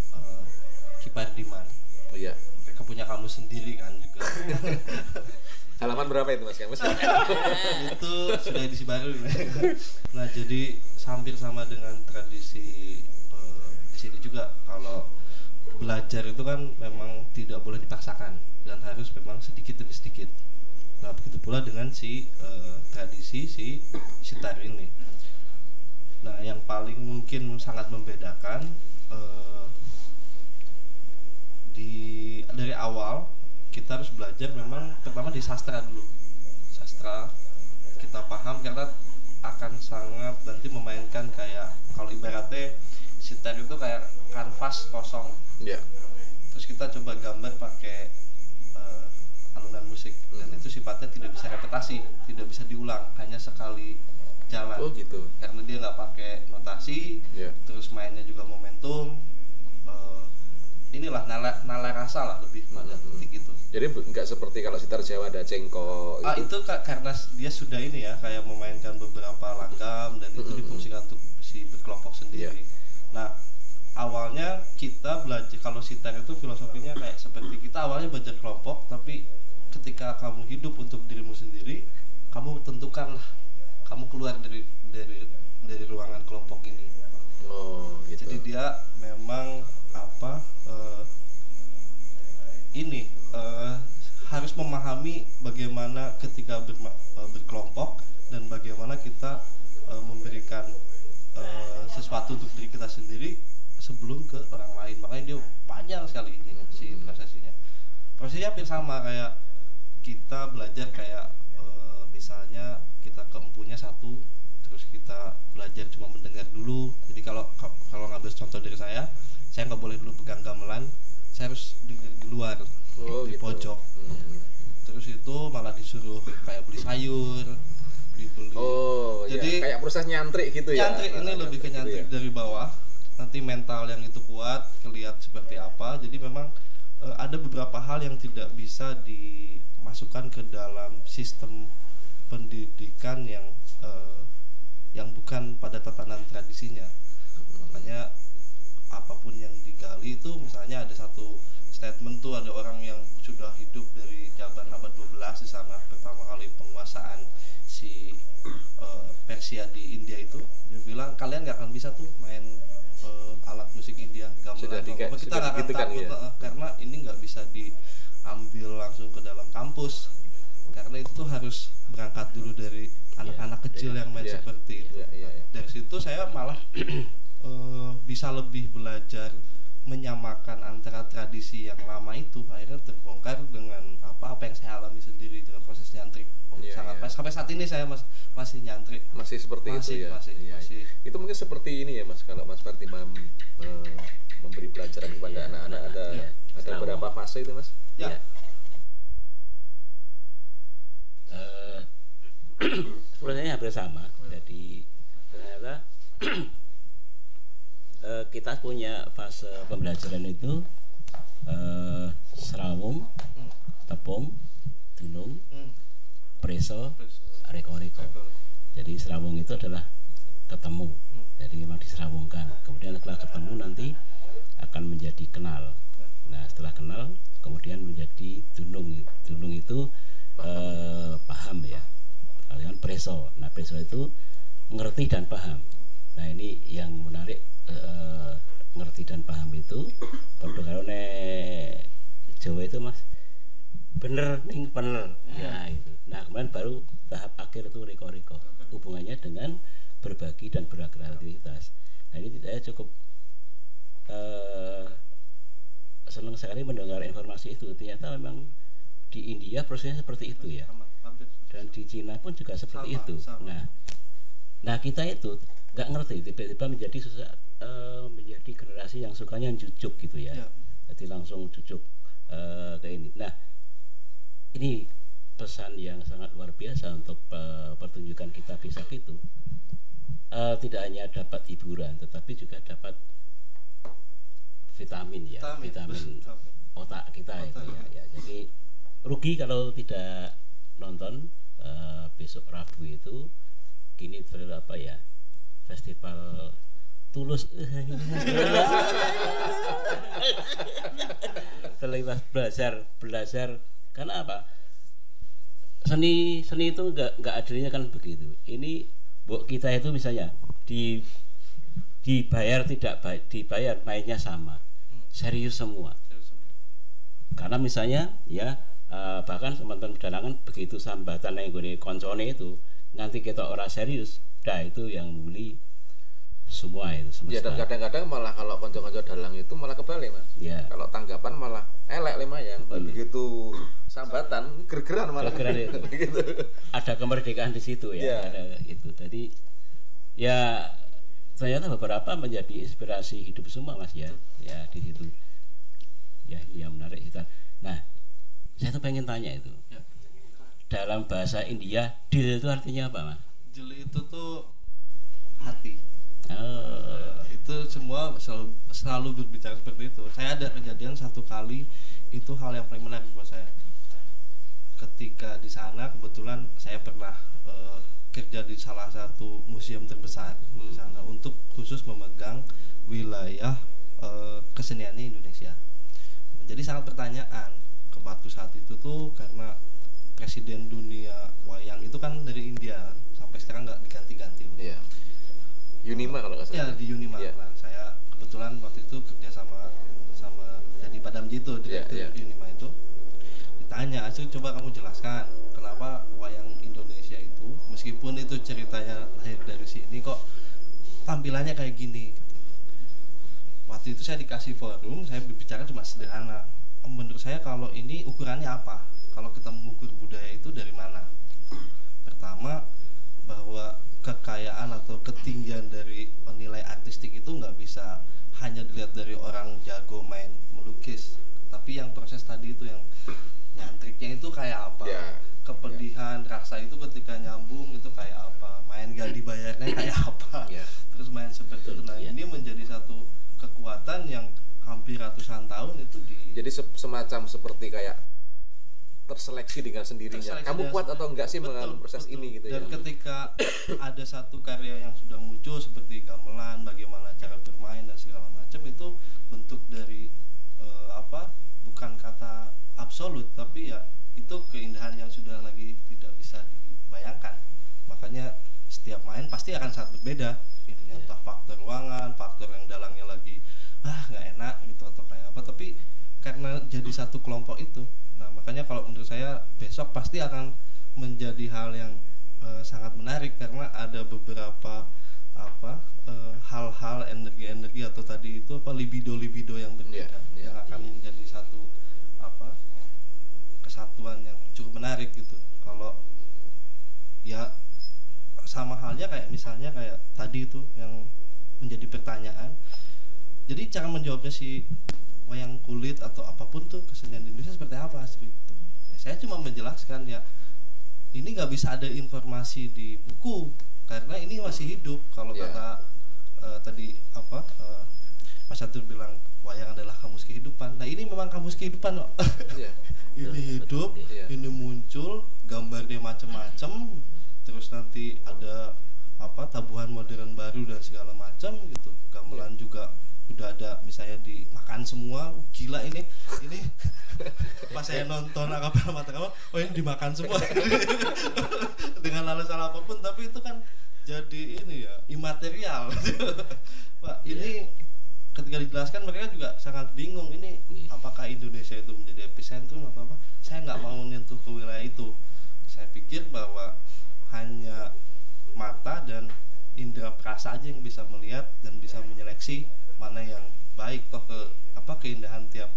Kipardiman. Oh iya. Mereka punya kamus sendiri kan juga. Halaman berapa itu Mas kamus? Itu sudah diisi baru. Nah, jadi hampir sama dengan tradisi di sini juga. Kalau belajar itu kan memang tidak boleh dipaksakan dan harus memang sedikit demi sedikit. Nah, begitu pula dengan tradisi si sitar ini. Nah, yang paling mungkin sangat membedakan dari awal kita harus belajar memang pertama di sastra dulu. Sastra kita paham karena akan sangat nanti memainkan kayak, kalau ibaratnya sitar itu kayak kanvas kosong. Yeah. Terus kita coba gambar pakai alunan musik dan itu sifatnya tidak bisa repetasi, tidak bisa diulang, hanya sekali jalan. Oh gitu. Karena dia nggak pakai notasi, terus mainnya juga momentum. Inilah nalar rasa lah lebih pada titik itu. Jadi nggak seperti kalau sitar Jawa ada cengkok. Itu karena dia sudah ini ya, kayak memainkan beberapa langgam dan itu difungsikan untuk si berkelompok sendiri. Nah, awalnya kita belajar kalau sitar itu filosofinya kayak seperti kita awalnya belajar kelompok, tapi ketika kamu hidup untuk dirimu sendiri, kamu tentukanlah kamu keluar dari ruangan kelompok ini. Oh, gitu. Jadi dia memang harus memahami bagaimana ketika berkelompok dan bagaimana kita memberikan sesuatu untuk diri kita sendiri sebelum ke orang lain. Makanya dia panjang sekali ini si prosesnya. Prosesnya hampir sama kayak kita belajar kayak misalnya kita ke empunya satu, terus kita belajar cuma mendengar dulu. Jadi kalau ngambil contoh dari saya nggak boleh dulu pegang gamelan, saya harus di luar, di gitu. pojok. Terus itu malah disuruh kayak beli sayur, dibeli. Oh, jadi kayak proses nyantrik gitu ya. Nyantrik ini lebih ke nyantrik dari bawah. Nanti mental yang itu kuat, kelihatan seperti apa. Jadi memang ada beberapa hal yang tidak bisa dimasukkan ke dalam sistem pendidikan yang bukan pada tatanan tradisinya. Makanya apapun yang digali itu, misalnya ada satu statement tuh, ada orang yang sudah hidup dari zaman abad 12 di sana, pertama kali penguasaan si Persia di India itu, dia bilang kalian nggak akan bisa tuh main alat musik India, gamelan, kita nggak akan takut ya? Karena ini nggak bisa diambil langsung ke dalam kampus, karena itu tuh harus berangkat dulu dari anak-anak kecil yang main seperti itu. Dari situ saya malah bisa lebih belajar menyamakan antara tradisi yang lama itu, akhirnya terbongkar dengan apa yang saya alami sendiri dengan proses nyantrik. Sampai saat ini saya masih nyantrik, masih seperti itu ya. Masih. Itu mungkin seperti ini ya Mas, kalau Mas Farti memberi pelajaran kepada anak-anak ada berapa fase itu Mas? Ya. Prosesnya hampir sama. Jadi ternyata kita punya fase pembelajaran itu serawung, tepung, dunung, preso, reko-reko. Jadi serawung itu adalah ketemu. Jadi memang diserawungkan. Kemudian setelah ketemu nanti akan menjadi kenal. Nah setelah kenal kemudian menjadi dunung. Dunung itu paham ya. Kalian preso. Nah preso itu ngerti dan paham. Nah ini yang menarik, ngerti dan paham itu padha karo nek Jawa itu Mas bener ning bener ya itu. Nah kemudian baru tahap akhir itu reko-reko, hubungannya dengan berbagi dan berkreativitas. Nah ini saya cukup senang sekali mendengar informasi itu. Ternyata memang di India prosesnya seperti itu ya, dan di Cina pun juga seperti itu. Nah kita itu nggak ngerti, tiba-tiba menjadi generasi yang sukanya jujuk gitu ya. Jadi langsung jujuk ke ini. Nah ini pesan yang sangat luar biasa untuk pertunjukan kita bisa itu. Tidak hanya dapat hiburan, tetapi juga dapat vitamin otak kita itu ya. Jadi rugi kalau tidak nonton besok Rabu itu. Kini apa ya, festival Tulus terlibat belajar karena apa, seni itu nggak adilnya kan begitu. Ini kita itu misalnya dibayar tidak dibayar, mainnya sama, serius semua. Karena misalnya ya bahkan teman-teman pedalangan begitu sambatan yang gue koncone itu nanti kita orang serius, dah itu yang muli semua itu semesta. Ya dan kadang-kadang malah kalau konco-konco dalang itu malah kebalik Mas. Ya. Kalau tanggapan malah elek lumayan. Begitu sambatan gergeran malah. Gergeran itu. Begitu. Ada kemerdekaan di situ ya. Ada itu. Jadi ya ternyata beberapa menjadi inspirasi hidup semua Mas ya. Ya di situ. Ya yang menarik kita. Nah, saya tuh pengen tanya itu. Dalam bahasa India, dil itu artinya apa Mas? Dil itu tuh hati. Itu semua selalu berbicara seperti itu. Saya ada kejadian satu kali, itu hal yang paling menarik buat saya. Ketika di sana kebetulan saya pernah kerja di salah satu museum terbesar di sana untuk khusus memegang wilayah keseniannya Indonesia. Menjadi sangat pertanyaan waktu saat itu tuh karena presiden dunia wayang itu kan dari India, sampai sekarang nggak diganti-ganti. Iya. Unima kalau nggak Ya salah. di Unima. Iya. Nah, saya kebetulan waktu itu kerja sama jadi Padam Jito, direktur Iya. Unima itu. Ditanya, "Asu, coba kamu jelaskan kenapa wayang Indonesia itu meskipun itu ceritanya lahir dari sini kok tampilannya kayak gini." Waktu itu saya dikasih forum, saya berbicara cuma sederhana. Menurut saya kalau ini ukurannya apa? Kalau kita mengukur budaya itu dari mana? Pertama, bahwa kekayaan atau ketinggian dari nilai artistik itu nggak bisa hanya dilihat dari orang jago main melukis, tapi yang proses tadi itu yang nyantriknya itu kayak apa? Ya. Kepedihan, rasa itu ketika nyambung itu kayak apa? Main gak dibayarnya kayak apa? Ya. Terus main seperti itu. Nah, ya. ini menjadi satu kekuatan yang hampir ratusan tahun itu Jadi semacam seperti kayak terseleksi dengan sendirinya. Terseleksi Kamu dengan kuat atau enggak sih betul, mengalami proses betul. ini gitu Dan ya. ketika ada satu karya yang sudah muncul seperti gamelan, bagaimana cara bermain dan segala macam, itu bentuk dari bukan kata absolut, tapi ya itu keindahan yang sudah lagi tidak bisa dibayangkan. Makanya setiap main pasti akan sangat berbeda. Entah faktor ruangan, faktor yang dalangnya lagi nggak enak gitu atau kayak apa, tapi karena jadi satu kelompok itu. Nah, makanya kalau menurut saya besok pasti akan menjadi hal yang sangat menarik karena ada beberapa hal-hal energi-energi atau tadi itu libido yang berbeda yang akan menjadi satu kesatuan yang cukup menarik gitu. Kalau ya sama halnya kayak misalnya kayak tadi itu yang menjadi pertanyaan. Jadi cara menjawabnya si wayang kulit atau apapun tuh kesenian di Indonesia seperti apa sih gitu. Ya, saya cuma menjelaskan ya ini nggak bisa ada informasi di buku karena ini masih hidup. Kalau kata tadi Mas Catur bilang wayang adalah kamus kehidupan. Nah ini memang kamus kehidupan loh. Ini hidup, ini muncul, gambarnya macam-macam, terus nanti ada tabuhan modern baru dan segala macam gitu. Gamelan juga udah ada misalnya dimakan semua, gila ini pas saya nonton Akapela Mataram, ini dimakan semua dengan alasan apapun, tapi itu kan jadi ini ya imaterial. Pak, ini ketika dijelaskan mereka juga sangat bingung ini apakah Indonesia itu menjadi epicentrum atau apa. Saya nggak mau menyentuh ke wilayah itu. Saya pikir bahwa hanya mata dan indera perasa aja yang bisa melihat dan bisa menyeleksi mana yang baik. Toh keindahan tiap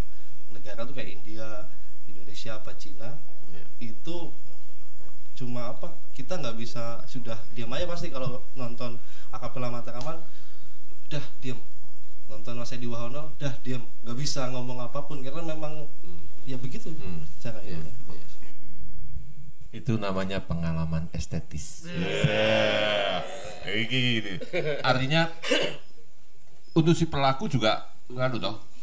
negara tuh kayak India, Indonesia apa Cina itu cuma kita nggak bisa sudah diam aja. Pasti kalau nonton Akapela Mataraman udah diam, nonton Mas Edi Wahono udah diam, nggak bisa ngomong apapun karena memang ya begitu cara ini. Itu namanya pengalaman estetis. Ini artinya untuk si pelaku juga kan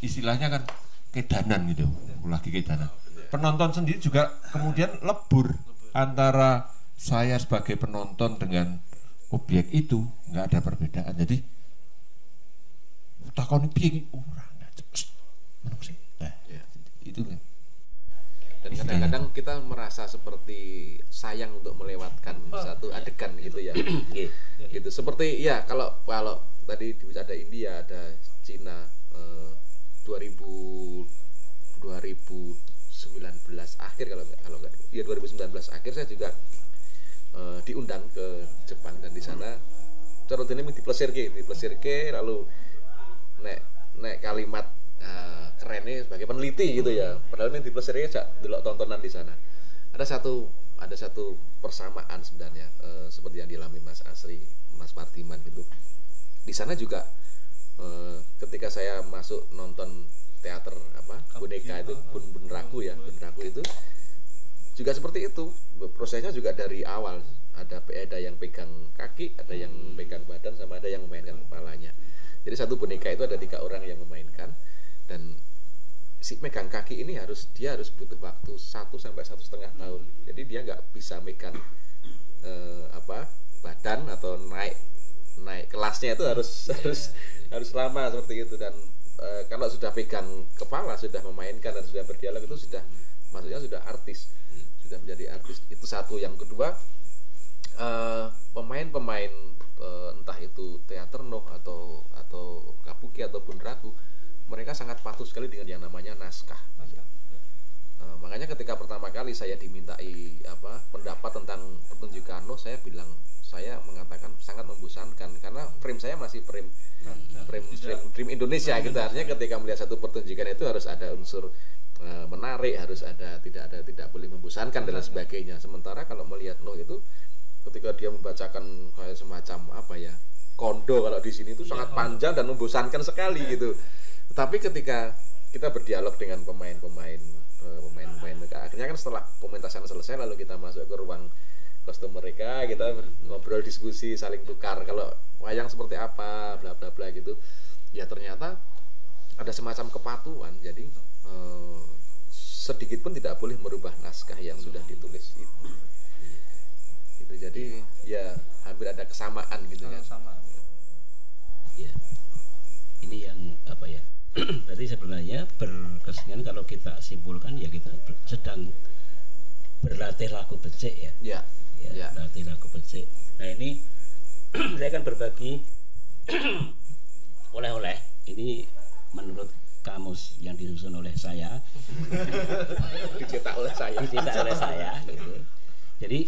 istilahnya kan kedanan gitu, lagi kedanan. Penonton sendiri juga kemudian lebur antara saya sebagai penonton dengan objek itu, nggak ada perbedaan. Jadi takon piye ora itu kan. Dan kadang-kadang kita merasa seperti sayang untuk melewatkan satu adegan gitu ya. Gitu. Seperti ya kalau tadi ada India, ada Cina 2019 akhir kalau enggak ya 2019 akhir saya juga diundang ke Jepang dan di sana cara dene diplesirke lalu nek kalimat kerennya sebagai peneliti gitu ya. Padahal yang diplesirke aja delok tontonan di sana. Ada satu persamaan sebenarnya seperti yang dialami Mas Asri, Mas Martiman gitu. Di sana juga ketika saya masuk nonton teater boneka itu Bunraku itu juga seperti itu. Prosesnya juga dari awal ada yang pegang kaki, ada yang pegang badan, sama ada yang memainkan kepalanya. Jadi satu boneka itu ada 3 orang yang memainkan dan si megang kaki ini dia harus butuh waktu 1 sampai 1,5 tahun. Jadi dia nggak bisa megang badan atau naik kelasnya itu harus lama seperti itu. Dan kalau sudah pegang kepala, sudah memainkan dan sudah berdialog itu sudah maksudnya sudah artis, sudah menjadi artis. Itu satu. Yang kedua, pemain-pemain entah itu teater noh atau kabuki ataupun ragu, mereka sangat patuh sekali dengan yang namanya naskah. Makanya ketika pertama kali saya dimintai pendapat tentang pertunjukan noh, saya mengatakan sangat membosankan karena frame saya masih frame Indonesia gitu. Artinya ketika melihat satu pertunjukan itu harus ada unsur menarik, harus ada tidak boleh membosankan dan lain sebagainya. Sementara kalau melihat noh itu ketika dia membacakan kayak semacam kondo kalau di sini itu sangat panjang dan membosankan sekali gitu. Tapi ketika kita berdialog dengan pemain-pemain mereka, akhirnya kan setelah pementasan selesai lalu kita masuk ke ruang kostum mereka, kita ngobrol, diskusi, saling tukar kalau wayang seperti apa, bla bla bla gitu. Ya ternyata ada semacam kepatuhan, jadi sedikit pun tidak boleh merubah naskah yang sudah ditulis itu. Gitu. Jadi ya hampir ada kesamaan gitu kan. Ya. Ini yang berarti sebenarnya berkesingan kalau kita simpulkan ya kita sedang berlatih laku becik ya. Berlatih laku becik. Nah ini saya akan berbagi oleh-oleh. Ini menurut kamus yang disusun oleh saya, dicetak oleh saya gitu. Jadi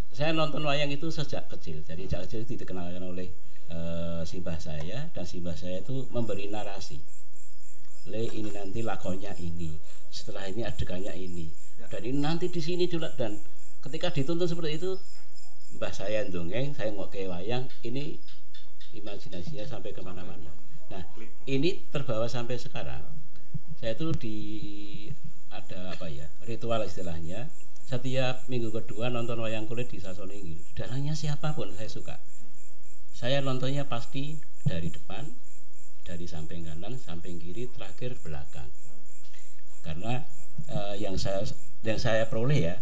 saya nonton wayang itu sejak kecil. Jadi sejak kecil dikenalkan oleh simbah saya, dan simbah saya itu memberi narasi. Ini nanti lakonnya ini, setelah ini adegannya ini, dan ini nanti di sini juga. Dan ketika dituntun seperti itu, mbah saya dongeng, saya ngoke wayang, ini imajinasinya sampai kemana-mana. Nah, ini terbawa sampai sekarang. Saya itu ada ritual istilahnya. Setiap minggu kedua nonton wayang kulit di Sasoningil. Dalangnya siapapun saya suka. Saya nontonnya pasti dari depan, dari samping kanan, samping kiri, terakhir belakang. Karena yang saya peroleh ya,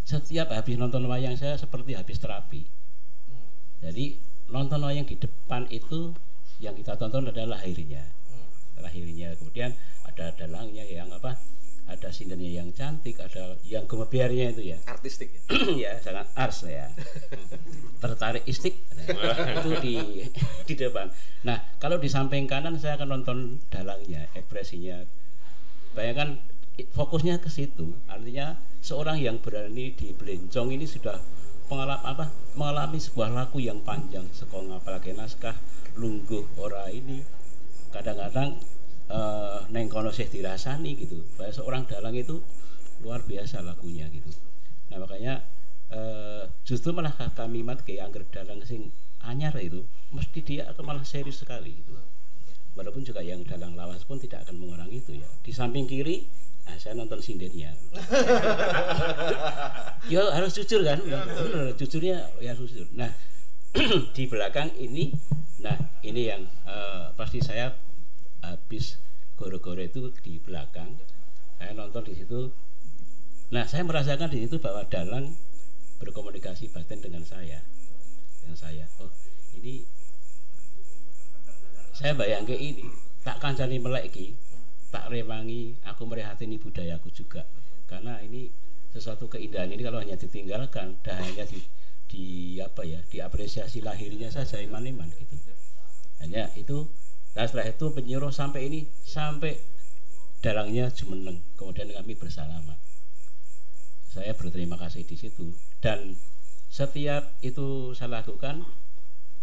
setiap habis nonton wayang saya seperti habis terapi. Jadi nonton wayang di depan itu yang kita tonton adalah lahirnya. Kemudian ada dalangnya yang ada sindennya yang cantik, ada yang gemebiarnya itu ya. Artistik ya. Ya, sangat ars ya. Tertarik istik itu di depan. Nah, kalau di samping kanan saya akan nonton dalangnya, ekspresinya. Bayangkan fokusnya ke situ. Artinya seorang yang berani di Belencong ini sudah mengalami sebuah laku yang panjang, sekong apalagi naskah lungguh ora ini. Kadang-kadang neng kono sih dirasani gitu. Bahwa seorang dalang itu luar biasa lakunya gitu. Nah, makanya justru malah kami ke angger dalang sing anyar itu mesti dia akan malah serius sekali gitu. Walaupun juga yang dalang lawas pun tidak akan mengurangi itu ya. Di samping kiri saya nonton sindennya. Ya harus jujur kan, bener, jujurnya ya harus jujur. Nah di belakang ini, ini yang pasti saya habis goro-goro itu di belakang. Saya nonton di situ. Nah saya merasakan di situ bahwa dalang berkomunikasi batin dengan saya. Oh ini saya bayangke ini tak kancani melek iki, tak rewangi aku merihatini budayaku juga. Karena ini sesuatu keindahan ini kalau hanya ditinggalkan dan hanya diapresiasi lahirnya saja iman-iman gitu. Hanya itu. Nah setelah itu penyuruh sampai dalangnya jumeneng, kemudian kami bersalaman. Saya berterima kasih di situ, dan setiap itu saya lakukan,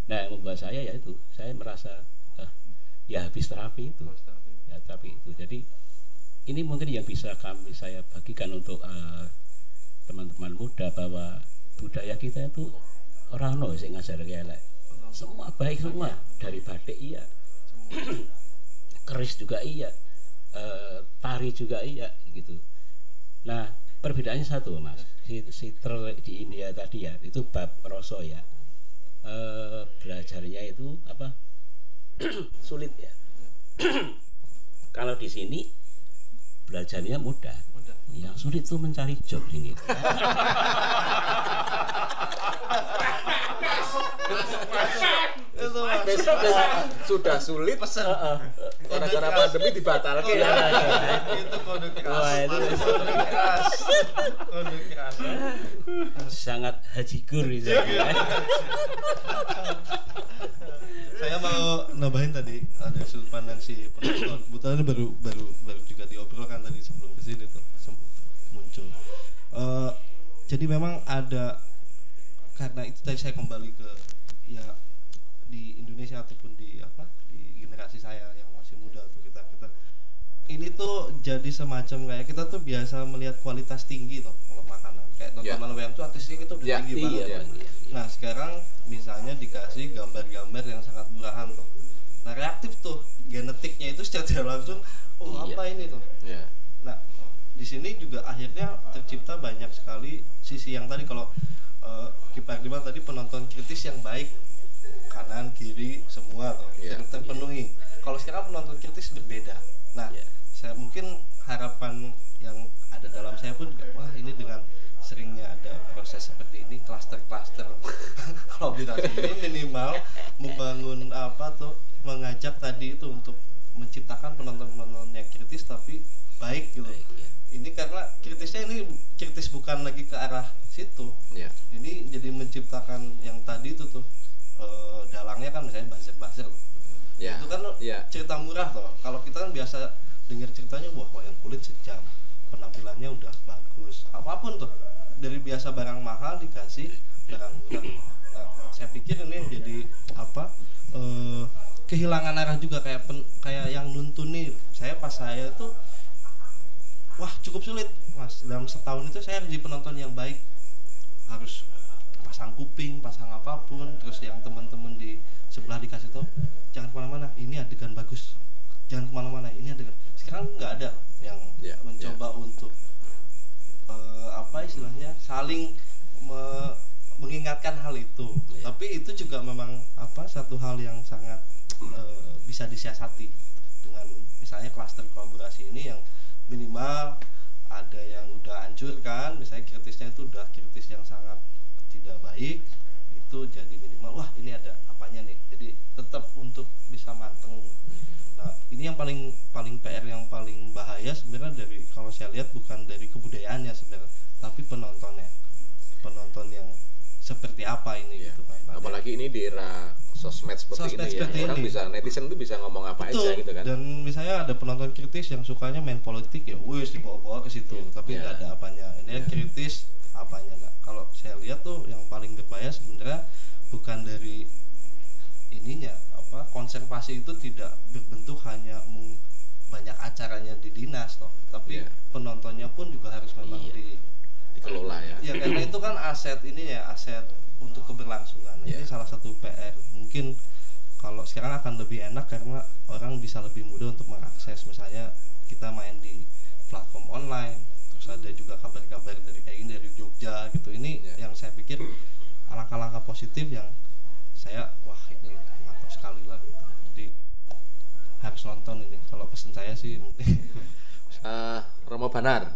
nah yang membuat saya yaitu saya merasa ya habis terapi itu, ya terapi itu. Jadi ini mungkin yang bisa saya bagikan untuk teman-teman muda, bahwa budaya kita itu orang sing ngajar elek, semua baik semua, dari batik iya, keris juga iya, tari juga iya gitu. Nah perbedaannya satu mas, si di India tadi ya itu bab rasa ya, belajarnya itu sulit ya. Kalau di sini belajarnya mudah. Yang sulit itu mencari job ini. Itu Mas. Sudah sulit gara-gara pandemi dibatalkan. Itu kode keras. Wah, itu Kode keras. Kode keras. sangat hajigur gitu. Saya mau nambahin tadi ada sudut pandang si penonton. Kebetulan baru juga diobrolkan tadi sebelum kesini tuh muncul. Jadi memang ada, karena itu tadi saya kembali ke ya di Indonesia ataupun di generasi saya yang masih muda atau kita ini tuh jadi semacam kayak kita tuh biasa melihat kualitas tinggi loh kalau makanan kayak tontonan wayang tuh artisnya itu udah tinggi banget ya. Nah sekarang misalnya dikasih gambar-gambar yang sangat murahan tuh, nah reaktif tuh genetiknya itu secara langsung apa ini tuh. Nah di sini juga akhirnya tercipta banyak sekali sisi yang tadi kalau Kipardiman tadi penonton kritis yang baik kanan kiri semua tuh terpenuhi. Kalau sekarang penonton kritis berbeda. Nah saya mungkin harapan yang ada dalam saya pun juga wah ini dengan seringnya ada proses seperti ini klaster-klaster kolaborasi ini minimal membangun mengajak tadi itu untuk menciptakan penonton-penonton yang kritis tapi baik gitu. Ini karena kritisnya ini kritis bukan lagi ke arah situ. Ini jadi menciptakan yang tadi itu tuh dalangnya kan misalnya buzzer itu kan cerita murah toh. Kalau kita kan biasa dengar ceritanya wah wayang kulit sejam penampilannya udah bagus apapun tuh dari biasa barang mahal dikasih barang murah. Saya pikir ini yang jadi kehilangan arah juga kayak yang nuntun nih saya tuh wah cukup sulit Mas dalam setahun itu saya harus jadi penonton yang baik, harus pasang kuping pasang apapun, terus yang teman-teman di sebelah dikasih tahu jangan kemana-mana ini adegan bagus, jangan kemana-mana ini adegan. Sekarang nggak ada yang mencoba untuk istilahnya saling mengingatkan hal itu. Tapi itu juga memang satu hal yang sangat bisa disiasati dengan misalnya klaster kolaborasi ini yang minimal ada yang udah hancur kan, misalnya kritisnya itu udah kritis yang sangat tidak baik, itu jadi minimal wah ini ada apanya nih, jadi tetap untuk bisa manteng. Nah ini yang paling PR yang paling bahaya sebenarnya dari kalau saya lihat bukan dari kebudayaannya sebenarnya, tapi penonton yang seperti apa ini gitu kan. Apalagi ini di era sosmed seperti ini ya, orang bisa netizen itu bisa ngomong apa aja gitu kan. Dan misalnya ada penonton kritis yang sukanya main politik ya, wis dibawa-bawa ke situ, tapi nggak ada apanya. Ini yang kritis apanya. Nah, kalau saya lihat tuh yang paling berbahaya sebenarnya bukan dari ininya konservasi itu tidak berbentuk hanya banyak acaranya di dinas toh, tapi penontonnya pun juga harus memang dikelola ya. Ya karena itu kan aset untuk keberlangsungan. Ini salah satu PR. Mungkin kalau sekarang akan lebih enak karena orang bisa lebih mudah untuk mengakses, misalnya kita main di platform online, terus ada juga kabar-kabar dari kayak ini dari Jogja gitu. Ini yang saya pikir langkah-langkah positif yang saya wah ini mantap sekali lah gitu. Jadi harus nonton ini. Kalau pesan saya sih Romo Banar,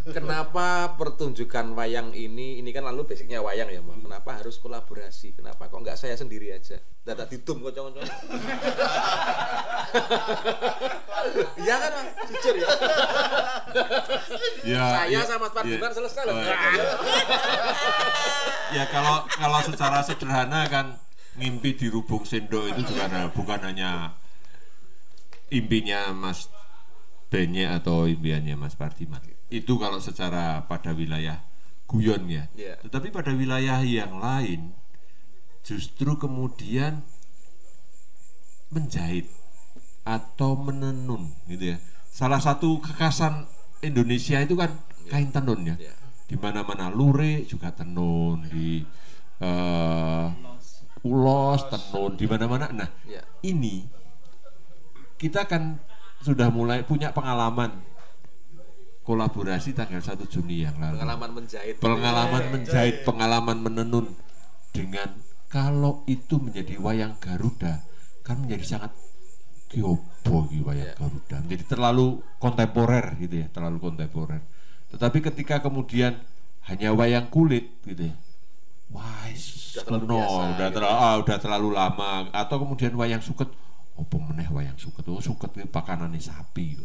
kenapa pertunjukan wayang ini kan lalu basicnya wayang ya Mbak, kenapa harus kolaborasi, kenapa kok nggak saya sendiri aja data ditum kocok-kocok. Iya kan Bang? Jujur ya. Saya sama Pak Diman selesai loh. Ya kalau secara sederhana kan mimpi di Rubung Sendok itu juga bukan hanya impinya Mas Benye atau impiannya Mas Pardiman. Itu kalau secara pada wilayah guyon ya. Tetapi pada wilayah yang lain justru kemudian menjahit atau menenun gitu ya. Salah satu kekhasan Indonesia itu kan kain tenun ya. Di mana-mana lurik juga tenun, di ulos tenun, di mana-mana. Nah, ini kita kan sudah mulai punya pengalaman kolaborasi tanggal 1 Juni yang lalu. Pengalaman menjahit, pengalaman menenun, dengan kalau itu menjadi wayang Garuda kan menjadi sangat kiobo wayang Garuda. Menjadi terlalu kontemporer gitu ya, terlalu kontemporer. Tetapi ketika kemudian hanya wayang kulit gitu ya, wah terlalu kuno, biasa, gitu. udah terlalu lama. Atau kemudian wayang suket, apa meneh wayang suket, suket itu pakanane sapi.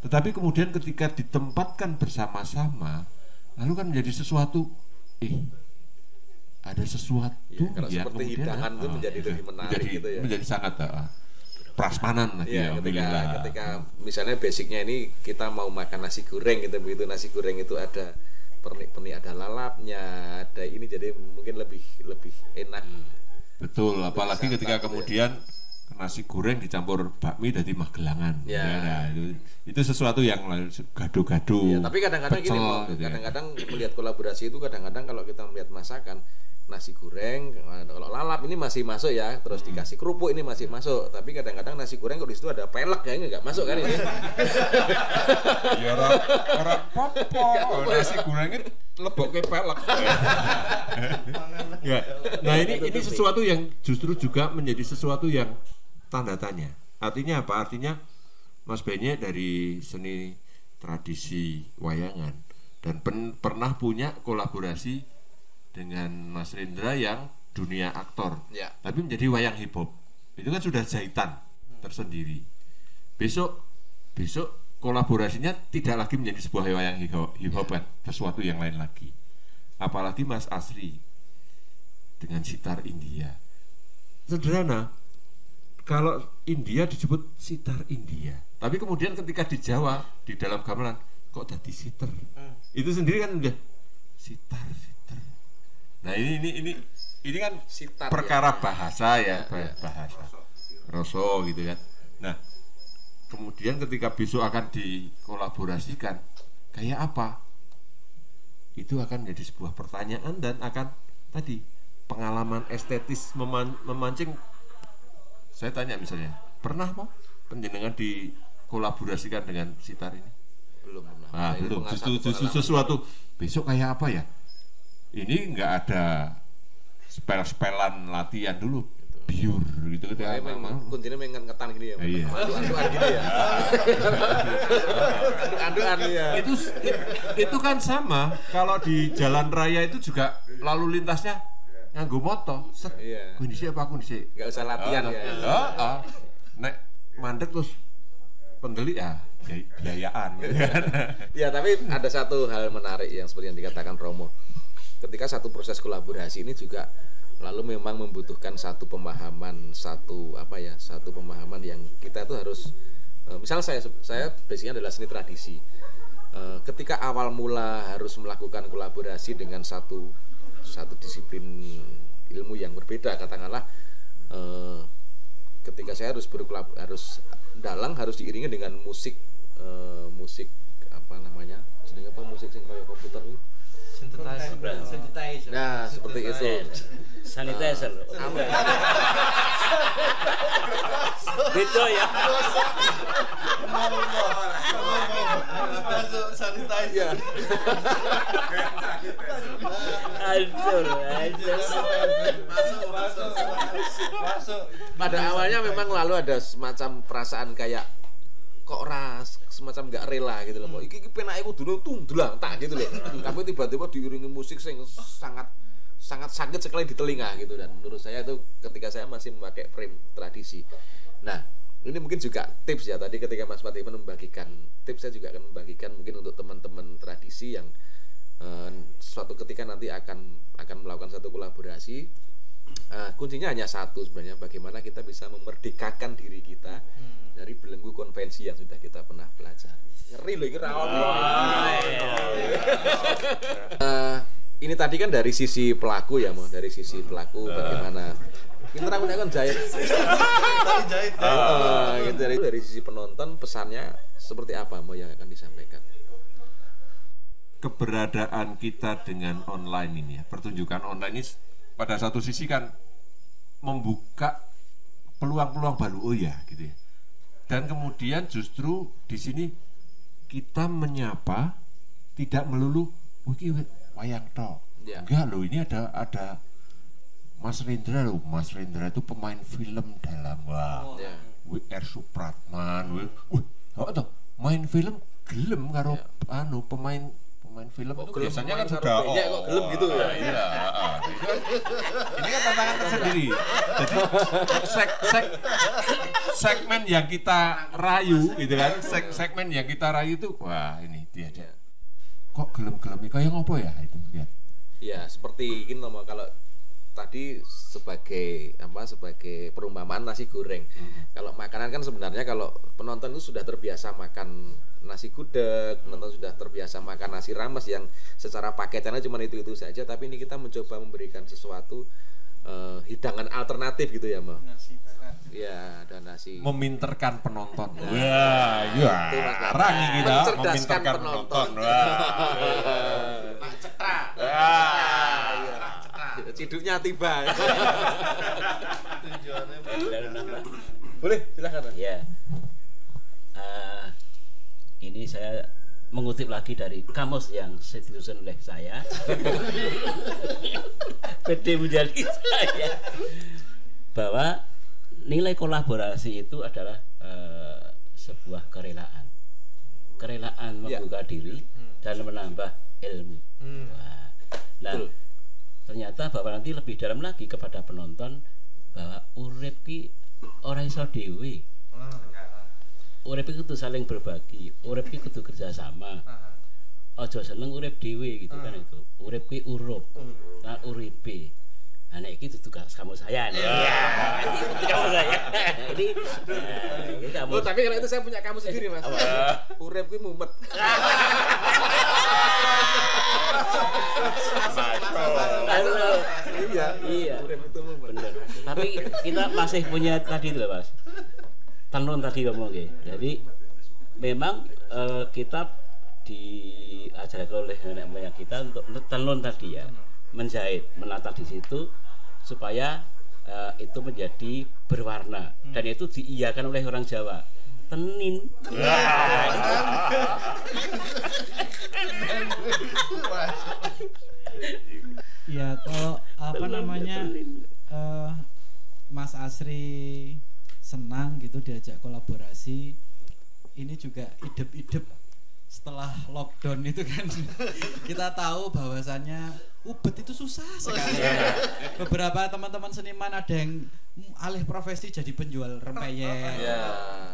Tetapi kemudian ketika ditempatkan bersama-sama, lalu kan menjadi sesuatu, ada sesuatu kalau yang seperti kemudian hidangan itu menjadi lebih menarik gitu ya. Menjadi sangat prasmanan lagi Ya, ya, ketika misalnya basicnya ini kita mau makan nasi goreng gitu, begitu nasi goreng itu ada pernik-pernik, ada lalapnya, ada ini, jadi mungkin lebih enak. Betul, apalagi Lebih ketika santai, kemudian nasi goreng dicampur bakmi dari Magelangan. Ya. Nah, itu sesuatu yang gado-gado. Ya, tapi kadang-kadang gini, pecel, gitu ya. kadang-kadang melihat kolaborasi itu, kadang-kadang kalau kita melihat masakan nasi goreng, kalau lalap ini masih masuk ya, terus dikasih kerupuk ini masih masuk, tapi kadang-kadang nasi goreng kalau di situ ada pelek ya, ini nggak masuk kan ini. Ya orang popo nasi goreng itu lebok ke pelek. Ya. Nah ini sesuatu yang justru juga menjadi sesuatu yang tanda tanya. Artinya apa? Artinya Mas Benye dari seni tradisi wayangan dan pernah punya kolaborasi dengan Mas Rendra yang dunia aktor, Ya. tapi menjadi wayang hip hop. Itu kan sudah jahitan tersendiri. Besok kolaborasinya tidak lagi menjadi sebuah wayang hip hop kan, sesuatu yang lain lagi. Apalagi Mas Asri dengan sitar India. Sederhana, kalau India disebut sitar India, tapi kemudian ketika di Jawa di dalam gamelan kok tadi sitar, itu sendiri kan udah sitar. Nah ini kan Sitar, perkara ya. bahasa ya, Ya. bahasa roso gitu kan. Nah kemudian ketika besok akan dikolaborasikan kayak apa, itu akan menjadi sebuah pertanyaan dan akan tadi pengalaman estetis memancing. Saya tanya misalnya, pernah Pak penjenengan dikolaborasikan dengan sitar ini? Belum pernah. Ah, Ini belum. satu Justru pengalaman. sesuatu besok kayak apa ya? Ini nggak ada spell-spellan latihan dulu, pure gitu Makanya kan. memang kuncinya mengetan gini ya. Iya. Andu-anduan gini ya. Andu-anduan ya. Itu kan sama kalau di jalan raya itu juga lalu lintasnya nganggo moto. Set. Iya. Kondisi apa kondisi? Enggak usah latihan ya. Nek mandek terus pendelik ya biayaan gitu kan. Ya, tapi ada satu hal menarik yang seperti yang dikatakan Romo. Ketika satu proses kolaborasi ini juga lalu memang membutuhkan satu pemahaman yang kita itu harus, misalnya saya basicnya adalah seni tradisi. Ketika awal mula harus melakukan kolaborasi dengan satu disiplin ilmu yang berbeda, katakanlah ketika saya harus dalang harus diiringi dengan musik apa namanya, jenenge apa, musik sing kaya komputer itu. Synthesizer. Nah, seperti itu. Sanitizer. Beda ya. Masuk sanitizer. Ya. Hancur. Masuk. Pada awalnya memang lalu ada semacam perasaan kayak kok semacam nggak rela gitu loh. Iki penake kudu tungdulang tak gitu loh. Tapi tiba-tiba diiringi musik sing sangat sakit sekali di telinga gitu, dan menurut saya itu ketika saya masih memakai frame tradisi. Nah, ini mungkin juga tips ya, tadi ketika Mas Patiman membagikan tips, saya juga akan membagikan mungkin untuk teman-teman tradisi yang suatu ketika nanti akan melakukan satu kolaborasi. Kuncinya hanya satu sebenarnya, bagaimana kita bisa memerdekakan diri kita dari belenggu konvensi yang sudah kita pernah pelajari. Ngeri loh, ini rawon. Ini tadi kan dari sisi pelaku ya, Mo, dari sisi pelaku bagaimana kita kan jahit. Tadi jahit. Gitu, dari sisi penonton pesannya seperti apa Mo yang akan disampaikan? Keberadaan kita dengan online ini ya, pertunjukan online ini pada satu sisi kan membuka peluang-peluang baru, gitu ya. Dan kemudian justru di sini kita menyapa tidak melulu wayang tok. Ya. Enggak loh, ini ada Mas Rendra loh. Mas Rendra itu pemain film dalam. Wah. Ya. WR Supratman. Main film gelem karo pemain main film itu gelem biasanya kan main sudah karo banyak kok gelem gitu ya. Iya, ini kan tantangan tersendiri. Jadi segmen yang kita rayu gitu kan, segmen yang kita rayu itu wah ini dia. Kok gelem-gelem kayak ngopo ya itu lihat. Ya seperti ini loh, kalau tadi sebagai perumpamaan nasi goreng. Kalau makanan kan sebenarnya kalau penonton itu sudah terbiasa makan nasi gudeg, penonton sudah terbiasa makan nasi rames yang secara paketannya cuma itu saja, tapi ini kita mencoba memberikan sesuatu hidangan alternatif gitu ya, Mbak. Nasi bakar. Ya, ada nasi. Meminterkan penonton. Wah, ya. Sekarang kita mencerdaskan penonton. Pak Cetra. Ciduknya tiba. Boleh, silakan. Ya. Ini saya mengutip lagi dari kamus yang disusun oleh saya. PD menjadi saya. Bahwa nilai kolaborasi itu adalah sebuah kerelaan. Kerelaan membuka diri dan menambah ilmu. Nah, ternyata bahwa nanti lebih dalam lagi kepada penonton bahwa urip ki ora iso dhewe. Urip iki kudu saling berbagi, urip iki kudu kerjasama. Aja seneng urip dhewe gitu kan itu. Urip ki urup. Lan uripe. Nah, iki dudu kamu saya nih. Kamu saya. Ini kamu. Oh, tapi kalau itu saya punya kamu sendiri, Mas. Urip ki mumet. Iya. Urip itu mumet. Bener. Tapi kita masih punya tadi loh, Mas. Tenun tadi ngomong ya. Jadi memang kita diajarkan oleh nenek moyang kita untuk tenun tadi ya, menjahit, menata di situ supaya itu menjadi berwarna dan itu diiyakan oleh orang Jawa. Tenin. Ya kalau apa namanya Mas Asri senang gitu diajak kolaborasi. Ini juga idep-idep setelah lockdown itu kan kita tahu bahwasannya ubet itu susah sekali. Beberapa teman-teman seniman ada yang alih profesi jadi penjual rempeyek,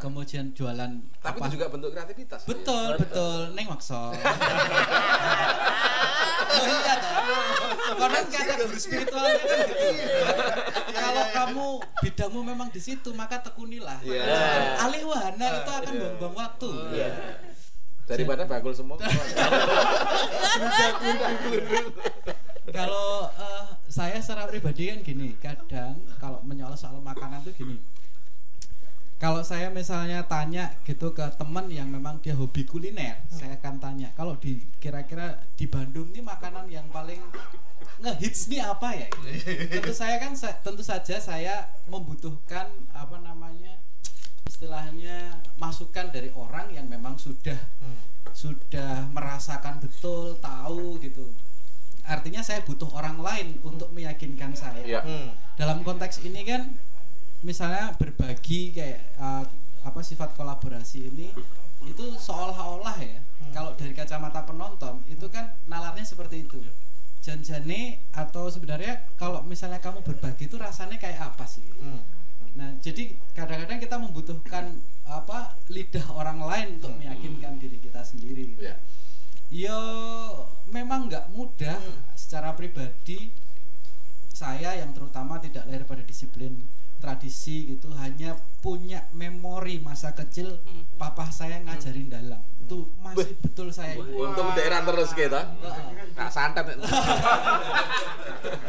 kemudian jualan. Tapi itu juga bentuk kreativitas. Betul, ya? betul. Neng makso. Oh iya toh. Konon kategori spiritual itu kan gitu. Kalau kamu bidangmu memang di situ, maka tekunilah. Alih wahana itu akan buang-buang waktu. Daripada bakul semua. Kalau saya secara pribadi kan gini, kadang kalau menyoal soal makanan tuh gini. Kalau saya misalnya tanya gitu ke teman yang memang dia hobi kuliner, saya akan tanya, kalau di kira-kira di Bandung ini makanan yang paling ngehits nih apa ya? Tentu saja saya membutuhkan apa namanya istilahnya masukan dari orang yang memang sudah merasakan betul, tahu gitu. Artinya saya butuh orang lain untuk meyakinkan saya. Dalam konteks ini kan misalnya berbagi kayak sifat kolaborasi ini itu seolah-olah ya kalau dari kacamata penonton itu kan nalarnya seperti itu. Janjane atau sebenarnya kalau misalnya kamu berbagi itu rasanya kayak apa sih? Nah, jadi kadang-kadang kita membutuhkan lidah orang lain untuk meyakinkan diri kita sendiri gitu. Yo memang nggak mudah. Secara pribadi saya yang terutama tidak lahir pada disiplin tradisi gitu, hanya punya memori masa kecil papa saya ngajarin dalang. Itu masih betul saya. Untuk daerah terus kita. Nah, santet.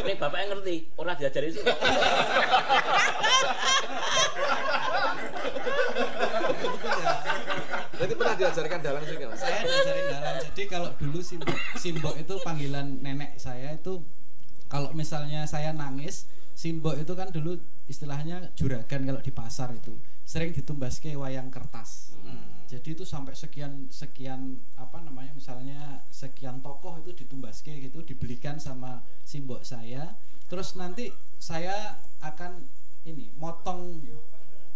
Ini bapaknya ngerti, orang diajarin itu. Jadi pernah diajarkan dalang juga, Mas? Saya diajarin dalang. Jadi kalau dulu simbok itu panggilan nenek saya itu kalau misalnya saya nangis, simbok itu kan dulu istilahnya juragan kalau di pasar itu sering ditumbaske wayang kertas. Jadi itu sampai sekian misalnya sekian tokoh itu ditumbaske gitu, dibelikan sama simbok saya. Terus nanti saya akan motong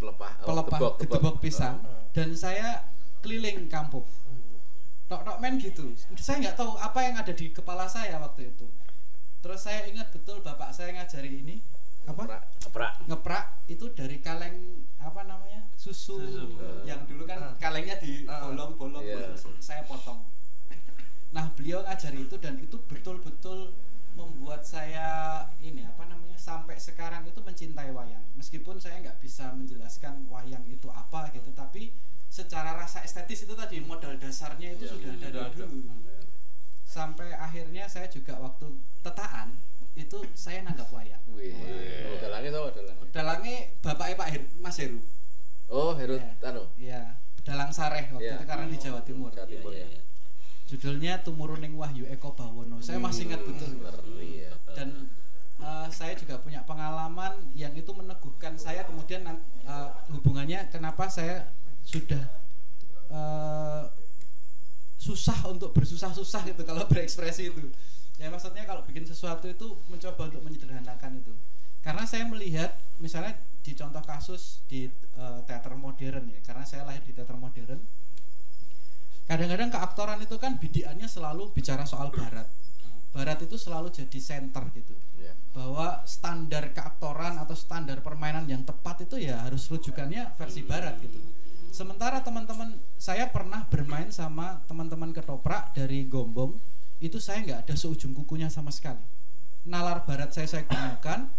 pelepah gedebok pisang dan saya keliling kampung. tok men gitu. Saya nggak tahu apa yang ada di kepala saya waktu itu. Terus saya ingat betul bapak saya ngajari ini apa? Ngeprak itu dari kaleng apa namanya? Susu. Yang dulu kan kalengnya di bolong-bolong terus saya potong. Nah, beliau ngajari itu dan itu betul-betul membuat saya ini apa namanya? Sampai sekarang itu mencintai wayang. Meskipun saya nggak bisa menjelaskan wayang itu apa gitu, tapi secara rasa estetis itu tadi modal dasarnya itu sudah ada dari dulu. Sampai akhirnya saya juga waktu tetaan itu saya nanggap wayang. Dalangnya tau Dalangnya bapaknya Pak Mas Heru. Oh, Heru anu. Iya, Dalang Sareh waktu itu karena di Jawa Timur. Jawa Timur ya. Judulnya Tumuruning Wahyu Eko Bawono. Saya masih ingat betul. Dan saya juga punya pengalaman yang itu meneguhkan saya kemudian hubungannya kenapa saya sudah susah untuk bersusah-susah gitu kalau berekspresi itu. Ya maksudnya kalau bikin sesuatu itu mencoba untuk menyederhanakan itu. Karena saya melihat misalnya di contoh kasus di teater modern ya, karena saya lahir di teater modern. Kadang-kadang keaktoran itu kan bidiannya selalu bicara soal barat. Barat itu selalu jadi center gitu. Bahwa standar keaktoran atau standar permainan yang tepat itu ya harus rujukannya versi barat gitu. Sementara teman-teman saya pernah bermain sama teman-teman ketoprak dari Gombong, itu saya nggak ada seujung kukunya sama sekali. Nalar barat saya gunakan.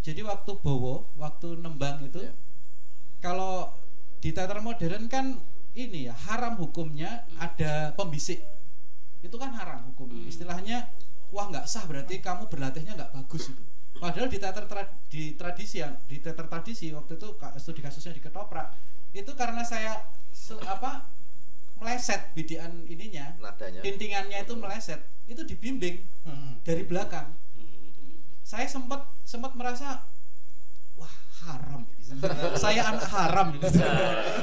Jadi waktu Bowo, waktu nembang itu, kalau di teater modern kan ini ya haram hukumnya ada pembisik. Itu kan haram hukumnya. Istilahnya wah nggak sah berarti kamu berlatihnya nggak bagus itu. Padahal di teater di teater tradisi waktu itu studi kasusnya di ketoprak itu karena saya meleset bidian ininya, nadanya, intingannya itu meleset, itu dibimbing dari belakang. Saya sempat merasa wah haram ini. Saya anak haram ini.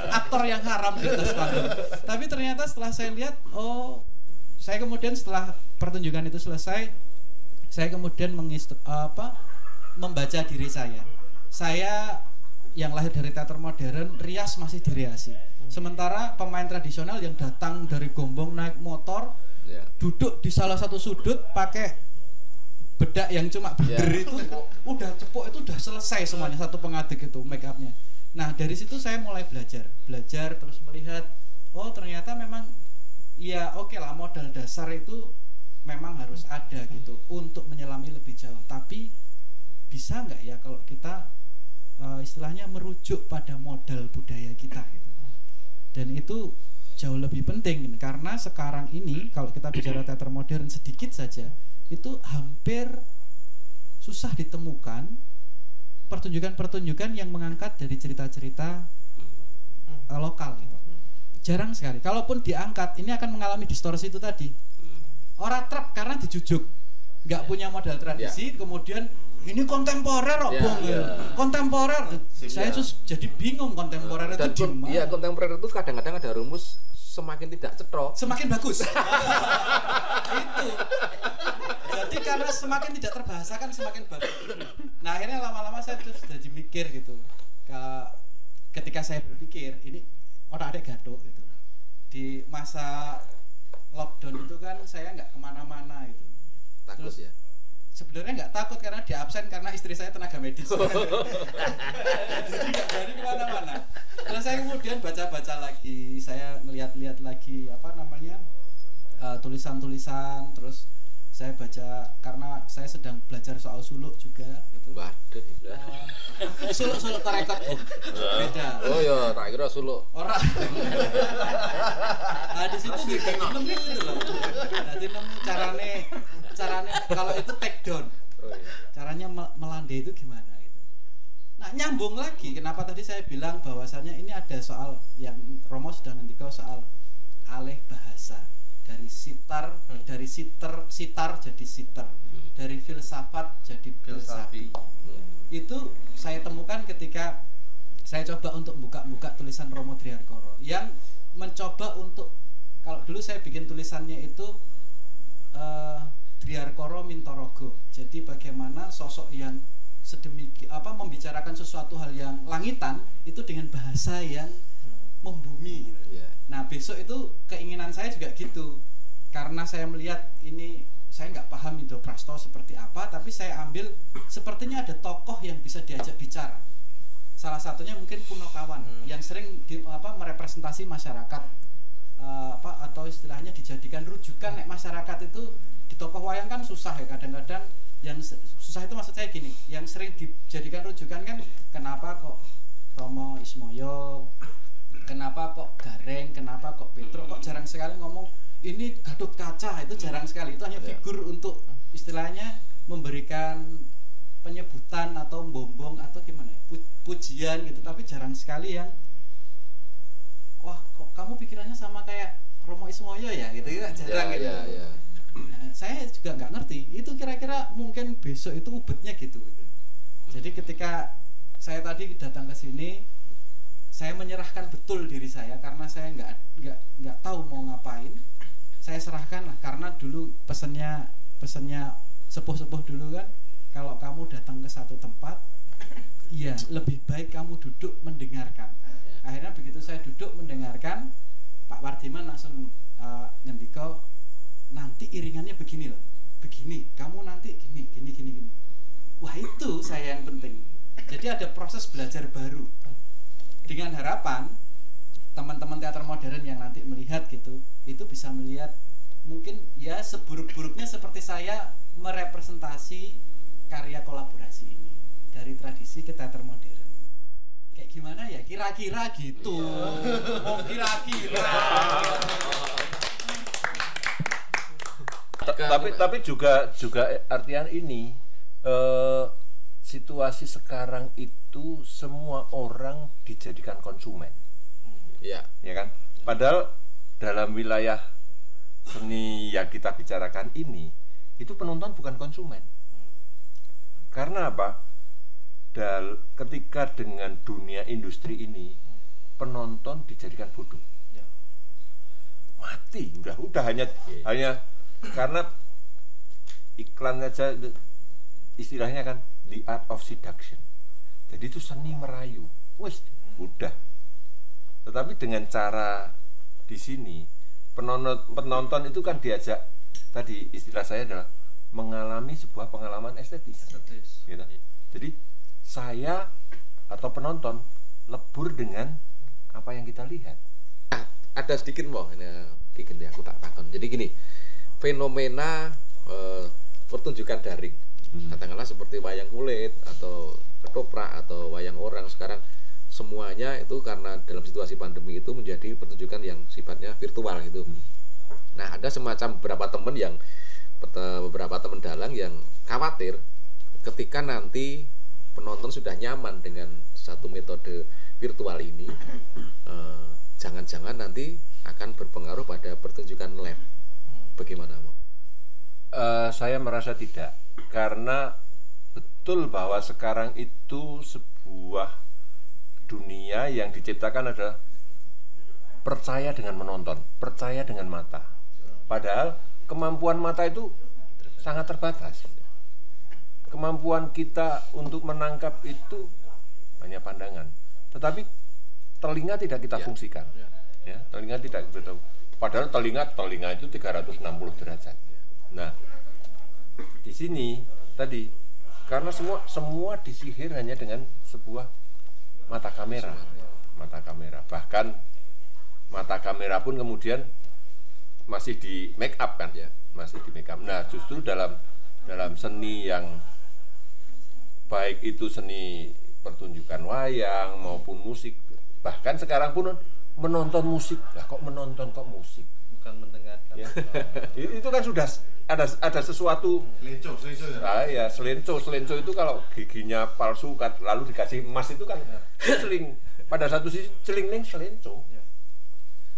Aktor yang haram di atas panggung. Tapi ternyata setelah saya lihat, oh, saya kemudian setelah pertunjukan itu selesai, saya kemudian membaca diri saya. Saya yang lahir dari teater modern, rias masih diriasi. Sementara pemain tradisional yang datang dari Gombong naik motor, duduk di salah satu sudut pakai bedak yang cuma bener itu udah cepuk, itu udah selesai semuanya satu pengadek itu make upnya. Nah dari situ saya mulai belajar terus melihat, oh ternyata memang ya oke lah modal dasar itu memang harus ada gitu untuk menyelami lebih jauh. Tapi bisa nggak ya kalau kita istilahnya merujuk pada modal budaya kita gitu. Dan itu jauh lebih penting karena sekarang ini kalau kita bicara teater modern sedikit saja itu hampir susah ditemukan pertunjukan-pertunjukan yang mengangkat dari cerita-cerita lokal gitu. Jarang sekali. Kalaupun diangkat, ini akan mengalami distorsi itu tadi. Ora trep karena dijujuk, nggak punya modal tradisi, kemudian ini kontemporer kontemporer. Saya terus jadi bingung kontemporer itu gimana? Iya, kontemporer itu kadang-kadang ada rumus semakin tidak cetok, semakin bagus. Itu. Jadi karena semakin tidak terbahasakan semakin bagus. Nah akhirnya lama-lama saya terus jadi mikir gitu. Ketika saya berpikir ini orang ada gadok gitu. Di masa lockdown itu kan saya nggak kemana-mana gitu. Takut terus, ya? Sebenarnya nggak takut karena di absen karena istri saya tenaga medis. Jadi nggak berani kemana-mana. Terus saya kemudian baca-baca lagi, saya ngeliat-liat lagi apa namanya tulisan-tulisan, terus saya baca karena saya sedang belajar soal suluk juga gitu. Waduh. Suluk tarekat beda. Oh ya, tak kira suluk. Ora. Nah di situ nemu gitu loh. Jadi nemu carane kalau itu take down. Oh, iya. Caranya melandai itu gimana gitu. Nah nyambung lagi, kenapa tadi saya bilang bahwasannya ini ada soal yang Romo sudah ngendika soal alih bahasa. Dari sitar, dari sitar jadi siter, dari filsafat jadi filsafi. Itu saya temukan ketika saya coba untuk buka-buka tulisan Romo Driarkoro yang mencoba untuk, kalau dulu saya bikin tulisannya itu Driarkoro Mintorogo. Jadi bagaimana sosok yang sedemikian membicarakan sesuatu hal yang langitan itu dengan bahasa yang membumi gitu. Iya. Nah besok itu keinginan saya juga gitu, karena saya melihat ini, saya nggak paham Indroprasto seperti apa, tapi saya ambil sepertinya ada tokoh yang bisa diajak bicara. Salah satunya mungkin Punokawan yang sering merepresentasi masyarakat, atau istilahnya dijadikan rujukan. Nek masyarakat itu di tokoh wayang kan susah ya, kadang-kadang yang susah itu maksud saya gini, yang sering dijadikan rujukan kan, kenapa kok Romo Ismoyo, kenapa kok Gareng, kenapa kok Petro, kok jarang sekali ngomong ini Gatot Kaca, itu jarang sekali. Itu hanya figur untuk istilahnya memberikan penyebutan atau bombong atau gimana ya, pujian gitu, tapi jarang sekali yang wah kok kamu pikirannya sama kayak Romo Ismoyo ya gitu ya, jarang gitu. Nah, saya juga nggak ngerti itu kira-kira mungkin besok itu ubetnya gitu. Jadi ketika saya tadi datang ke sini, saya menyerahkan betul diri saya karena saya nggak tahu mau ngapain. Saya serahkan lah, karena dulu pesennya sepuh-sepuh dulu kan, kalau kamu datang ke satu tempat, ya lebih baik kamu duduk mendengarkan. Akhirnya begitu saya duduk mendengarkan, Pak Wardiman langsung ngendiko, nanti iringannya begini loh, begini, kamu nanti gini. Wah itu saya yang penting. Jadi ada proses belajar baru. Dengan harapan teman-teman teater modern yang nanti melihat gitu, itu bisa melihat mungkin ya seburuk-buruknya seperti saya merepresentasi karya kolaborasi ini dari tradisi ke teater modern. Kayak gimana ya? Kira-kira gitu. Mau kira-kira. Tapi juga artian ini situasi sekarang itu semua orang dijadikan konsumen. Iya. Ya kan? Padahal dalam wilayah seni yang kita bicarakan ini, itu penonton bukan konsumen. Karena apa? Ketika dengan dunia industri ini, penonton dijadikan bodoh. Mati, udah hanya karena iklan aja istilahnya kan the art of seduction. Jadi itu seni merayu. Wes, udah. Tetapi dengan cara di sini penonton itu kan diajak, tadi istilah saya adalah mengalami sebuah pengalaman estetis. Gitu. Jadi saya atau penonton lebur dengan apa yang kita lihat. Ada sedikit ini aku tak takon. Jadi gini, fenomena pertunjukan daring, katakanlah seperti wayang kulit atau ketoprak atau wayang orang, sekarang semuanya itu karena dalam situasi pandemi itu menjadi pertunjukan yang sifatnya virtual gitu. Nah ada semacam beberapa teman dalang yang khawatir ketika nanti penonton sudah nyaman dengan satu metode virtual ini, jangan-jangan nanti akan berpengaruh pada pertunjukan live. Bagaimana, Mo? Saya merasa tidak, karena betul bahwa sekarang itu sebuah dunia yang diciptakan adalah percaya dengan menonton, percaya dengan mata. Padahal kemampuan mata itu sangat terbatas. Kemampuan kita untuk menangkap itu hanya pandangan. Tetapi telinga tidak kita fungsikan. Ya, telinga tidak kita. Padahal telinga itu 360 derajat. Nah, di sini tadi karena semua disihir hanya dengan sebuah mata kamera. Bahkan mata kamera pun kemudian masih di make up kan ya, masih di make up. Nah, justru dalam seni yang baik itu seni pertunjukan wayang maupun musik, bahkan sekarang pun menonton musik. Lah kok menonton kok musik? Bukan mendengarkan. Ya. Itu kan sudah ada sesuatu. Selenco ya. Selenco itu kalau giginya palsu lalu dikasih emas itu kan celing. Pada satu sisi celing ning selenco.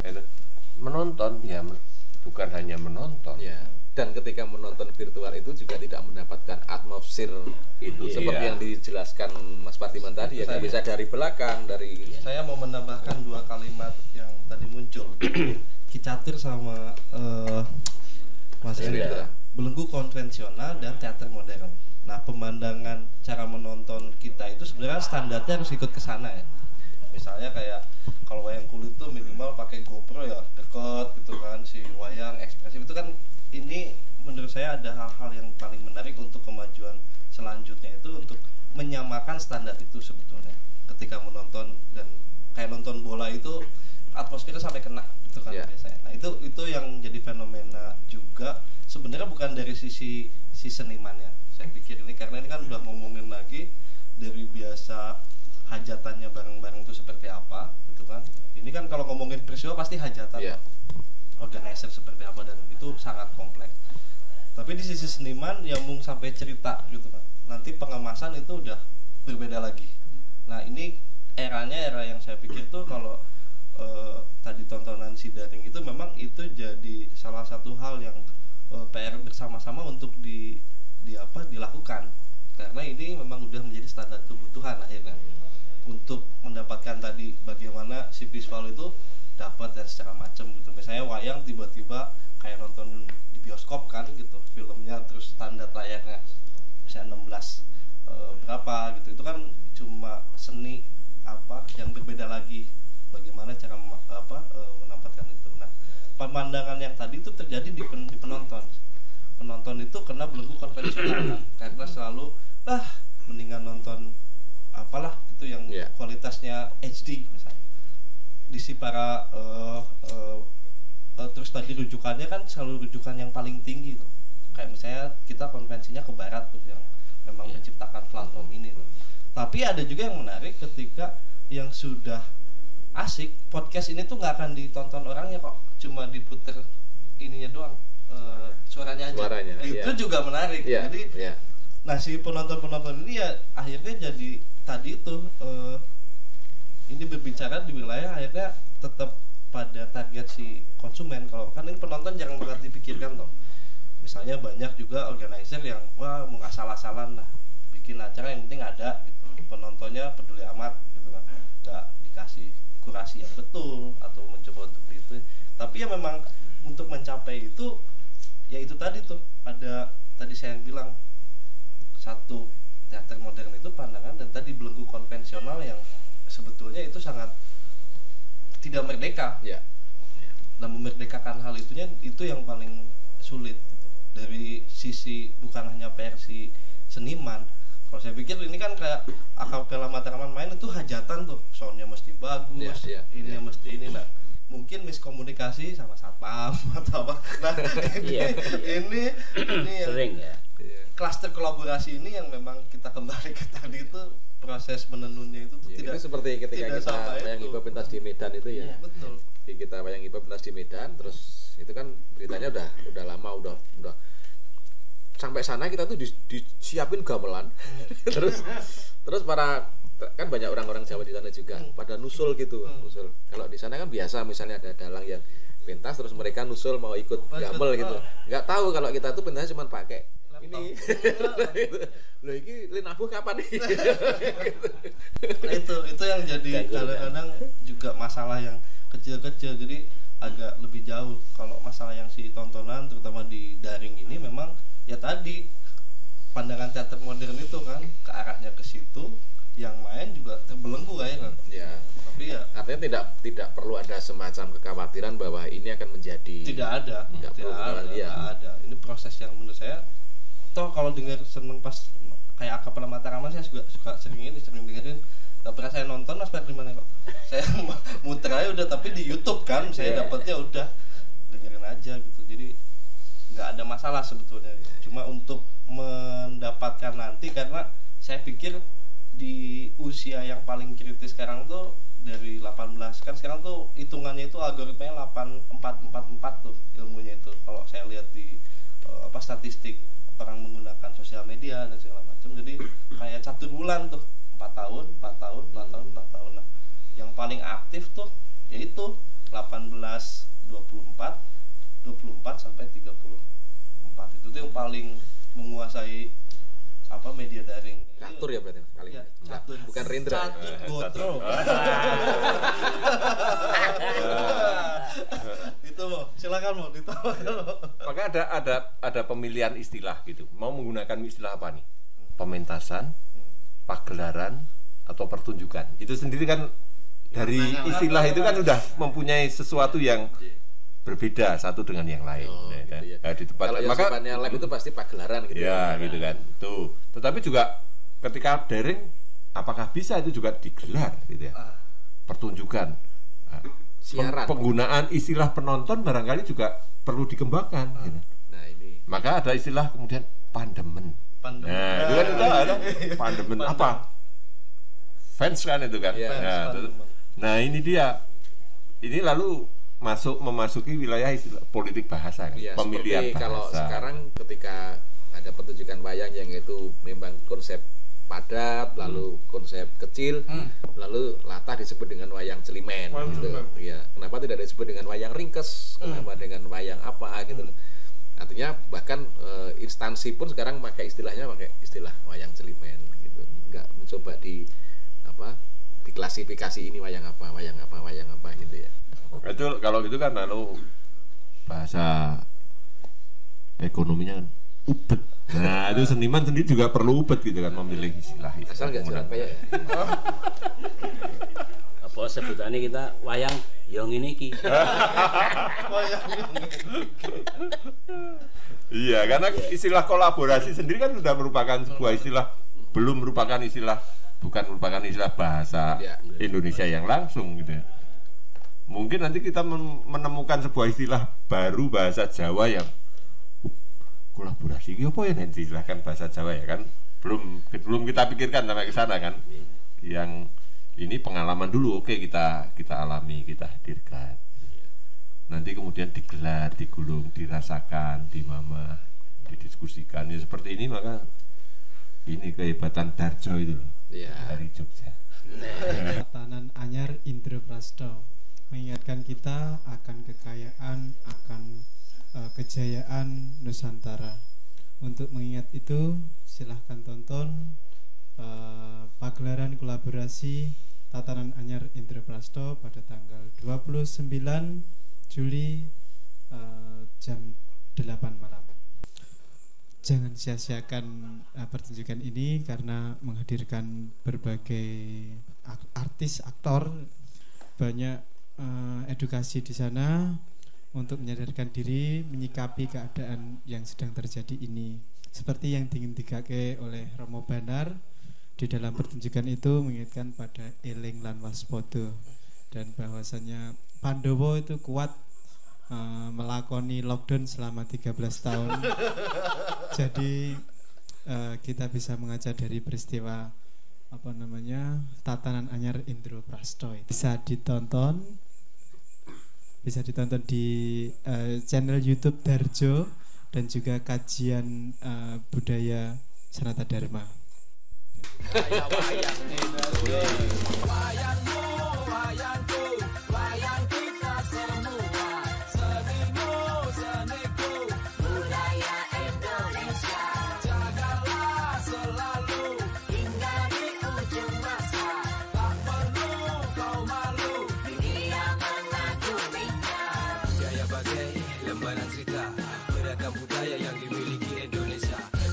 Itu. Menonton ya bukan hanya menonton. Ya. Dan ketika menonton virtual itu juga tidak mendapatkan atmosfer itu seperti yang dijelaskan Mas Partiman tadi ya, bisa dari belakang dari. Saya mau menambahkan dua kalimat yang tadi muncul. Ki Catur sama Mas Hendra, belenggu konvensional dan teater modern. Nah, pemandangan cara menonton kita itu sebenarnya standarnya harus ikut ke sana ya. Misalnya kayak kalau wayang kulit tuh minimal pakai GoPro ya deket gitu kan, si wayang ekspresif itu kan. Ini menurut saya ada hal-hal yang paling menarik untuk kemajuan selanjutnya itu untuk menyamakan standar itu sebetulnya ketika menonton. Dan kayak nonton bola itu atmosfernya sampai kena gitu kan biasanya. Nah itu yang jadi fenomena juga sebenarnya bukan dari sisi senimannya saya pikir ini, karena ini kan udah ngomongin lagi dari biasa hajatannya bareng-bareng itu seperti apa gitu kan. Ini kan kalau ngomongin peristiwa pasti hajatan organizer seperti apa, dan itu sangat kompleks. Tapi di sisi seniman ya mung sampai cerita gitu kan, nanti pengemasan itu udah berbeda lagi. Nah ini era yang saya pikir tuh kalau tadi tontonan si daring itu memang itu jadi salah satu hal yang PR bersama-sama untuk dilakukan, karena ini memang udah menjadi standar kebutuhan akhirnya untuk mendapatkan tadi bagaimana si visual itu dapat dan secara macam gitu. Misalnya wayang tiba-tiba kayak nonton di bioskop kan gitu filmnya, terus standar layarnya misalnya 16 berapa gitu, itu kan cuma seni apa yang berbeda lagi bagaimana cara menampilkan itu. Nah pemandangan yang tadi itu terjadi di penonton itu kena belenggu konvensional karena selalu mendingan nonton apalah itu yang kualitasnya HD misalnya di si para terus tadi rujukannya kan selalu rujukan yang paling tinggi tuh, kayak misalnya kita konvensinya ke barat tuh yang memang menciptakan platform ini tuh. Tapi ada juga yang menarik ketika yang sudah asik podcast ini tuh nggak akan ditonton orangnya kok, cuma diputer ininya doang, suaranya aja. Itu juga menarik. Jadi nah si penonton ini ya akhirnya jadi tadi itu ini berbicara di wilayah akhirnya tetap pada target si konsumen. Kalau kan ini penonton jarang banget dipikirkan toh. Misalnya banyak juga organizer yang mau asal-asalan lah bikin acara yang penting ada gitu. Penontonnya peduli amat gitu kan. Enggak dikasih kurasi yang betul atau mencoba untuk itu. Tapi ya memang untuk mencapai itu ya itu tadi tuh ada tadi saya bilang satu teater modern itu pandangan dan tadi belenggu konvensional yang sebetulnya itu sangat tidak merdeka. Dan memerdekakan hal itunya itu yang paling sulit gitu. Dari sisi bukan hanya versi seniman. Kalau saya pikir ini kan kayak akapela Matraman main itu hajatan tuh, soundnya mesti bagus, ini mesti ini. Nah mungkin miskomunikasi sama satpam atau apa. Nah ini sering ya. Klaster kolaborasi ini yang memang kita kembali ke tadi itu proses menenunnya itu tuh tidak itu seperti ketika kita wayang hip hop pentas di Medan itu ya. Betul. Kita wayang hip hop pentas di Medan, terus itu kan beritanya udah lama udah sampai sana kita tuh disiapin gamelan. terus para kan banyak orang-orang Jawa di sana juga pada nusul gitu, nusul. Kalau di sana kan biasa misalnya ada dalang yang pentas terus mereka nusul mau ikut gamel gitu. Nggak tahu kalau kita tuh pentasnya cuma pakai ini. Loh iki linabuh kapan nih? Nah, itu yang jadi kadang-kadang juga masalah yang kecil-kecil, jadi agak lebih jauh. Kalau masalah yang si tontonan terutama di daring ini memang ya tadi pandangan teater modern itu kan ke arahnya ke situ, yang main juga terbelenggu kan. Ya. Tapi ya artinya tidak perlu ada semacam kekhawatiran bahwa ini akan menjadi tidak ada. Ini proses yang menurut saya toh kalau dengar seneng pas kayak akapela Matraman saya juga sering dengerin. Gak pernah saya nonton Mas Pak gimana kok. Saya muter aja udah, tapi di YouTube kan saya dapatnya udah dengerin aja gitu. Jadi nggak ada masalah sebetulnya. Cuma untuk mendapatkan nanti, karena saya pikir di usia yang paling kritis sekarang tuh dari 18 kan sekarang tuh hitungannya itu algoritmanya 8444 tuh ilmunya itu. Kalau saya lihat di statistik orang menggunakan sosial media dan segala macam, jadi kayak catur bulan tuh 4 tahun. Nah, yang paling aktif tuh yaitu 18 24 sampai 34 itu tuh yang paling menguasai media daring. Catur ya berarti kali ini. Catur. Bukan Rendra. Catur Gotro. Itu mau, silakan mau ditawarkan. Maka ada pemilihan istilah gitu. Mau menggunakan istilah apa nih? Pementasan, pagelaran, atau pertunjukan. Itu sendiri kan dari istilah itu kan sudah mempunyai sesuatu yang berbeda satu dengan yang lain. Ya, kan? Gitu ya. Di tempat Kalau yang maka sifatnya lab itu pasti pagelaran gitu. ya gitu kan. Tuh. Tetapi juga ketika daring apakah bisa itu juga digelar gitu ya. Pertunjukan. Siaran. Penggunaan istilah penonton barangkali juga perlu dikembangkan gitu. Nah, ini. Maka ada istilah kemudian pandemen. Nah, itu kan itu ada pandemen apa? Fans kan itu kan. Nah, ini dia. Ini lalu memasuki wilayah istilah politik bahasa kan? Ya, Pemilihan bahasa. Kalau sekarang ketika ada pertunjukan wayang yang itu memang konsep padat, lalu konsep kecil, lalu latah disebut dengan wayang celimen gitu. Ya, kenapa tidak disebut dengan wayang ringkes? Kenapa dengan wayang apa gitu loh. Artinya bahkan instansi pun sekarang pakai istilah wayang celimen gitu. Enggak mencoba diklasifikasi ini wayang apa gitu ya. Itu kalau gitu kan lalu bahasa ekonominya kan ubet. Nah, itu seniman sendiri juga perlu ubet gitu kan, memilih istilah. Asal enggak jualan payah ya. Apa sebutannya kita wayang yang ini ki. Iya, karena istilah kolaborasi sendiri kan sudah merupakan sebuah istilah, bukan merupakan istilah bahasa Indonesia yang langsung gitu ya. Mungkin nanti kita menemukan sebuah istilah baru bahasa Jawa yang kolaborasi. Apa ya nanti istilahkan bahasa Jawa ya kan? Belum kita pikirkan sampai ke sana kan. Yang ini pengalaman dulu, oke kita alami, kita hadirkan. Nanti kemudian digelar, digulung, dirasakan, dimamah, didiskusikan. Ya seperti ini maka ini kehebatan Darjo itu dari Jogja. Tatanan Anyar Indro Prasto mengingatkan kita akan kekayaan, akan kejayaan Nusantara. Untuk mengingat itu, silahkan tonton pagelaran kolaborasi Tatanan Anyar Indro Prasto pada tanggal 29 Juli jam 8 malam. Jangan sia-siakan pertunjukan ini karena menghadirkan berbagai artis, aktor, banyak edukasi di sana untuk menyadarkan diri, menyikapi keadaan yang sedang terjadi ini. Seperti yang ingin digake oleh Romo Banar di dalam pertunjukan itu mengingatkan pada eling lan waspada, dan bahwasanya Pandowo itu kuat melakoni lockdown selama 13 tahun. Jadi kita bisa mengajar dari peristiwa Tatanan Anyar Indro Prasto. Bisa ditonton di channel YouTube Darjo dan juga kajian budaya Sanata Dharma.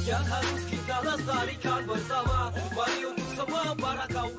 Yang harus kita lestarikan bersama. Mari untuk semua para kaum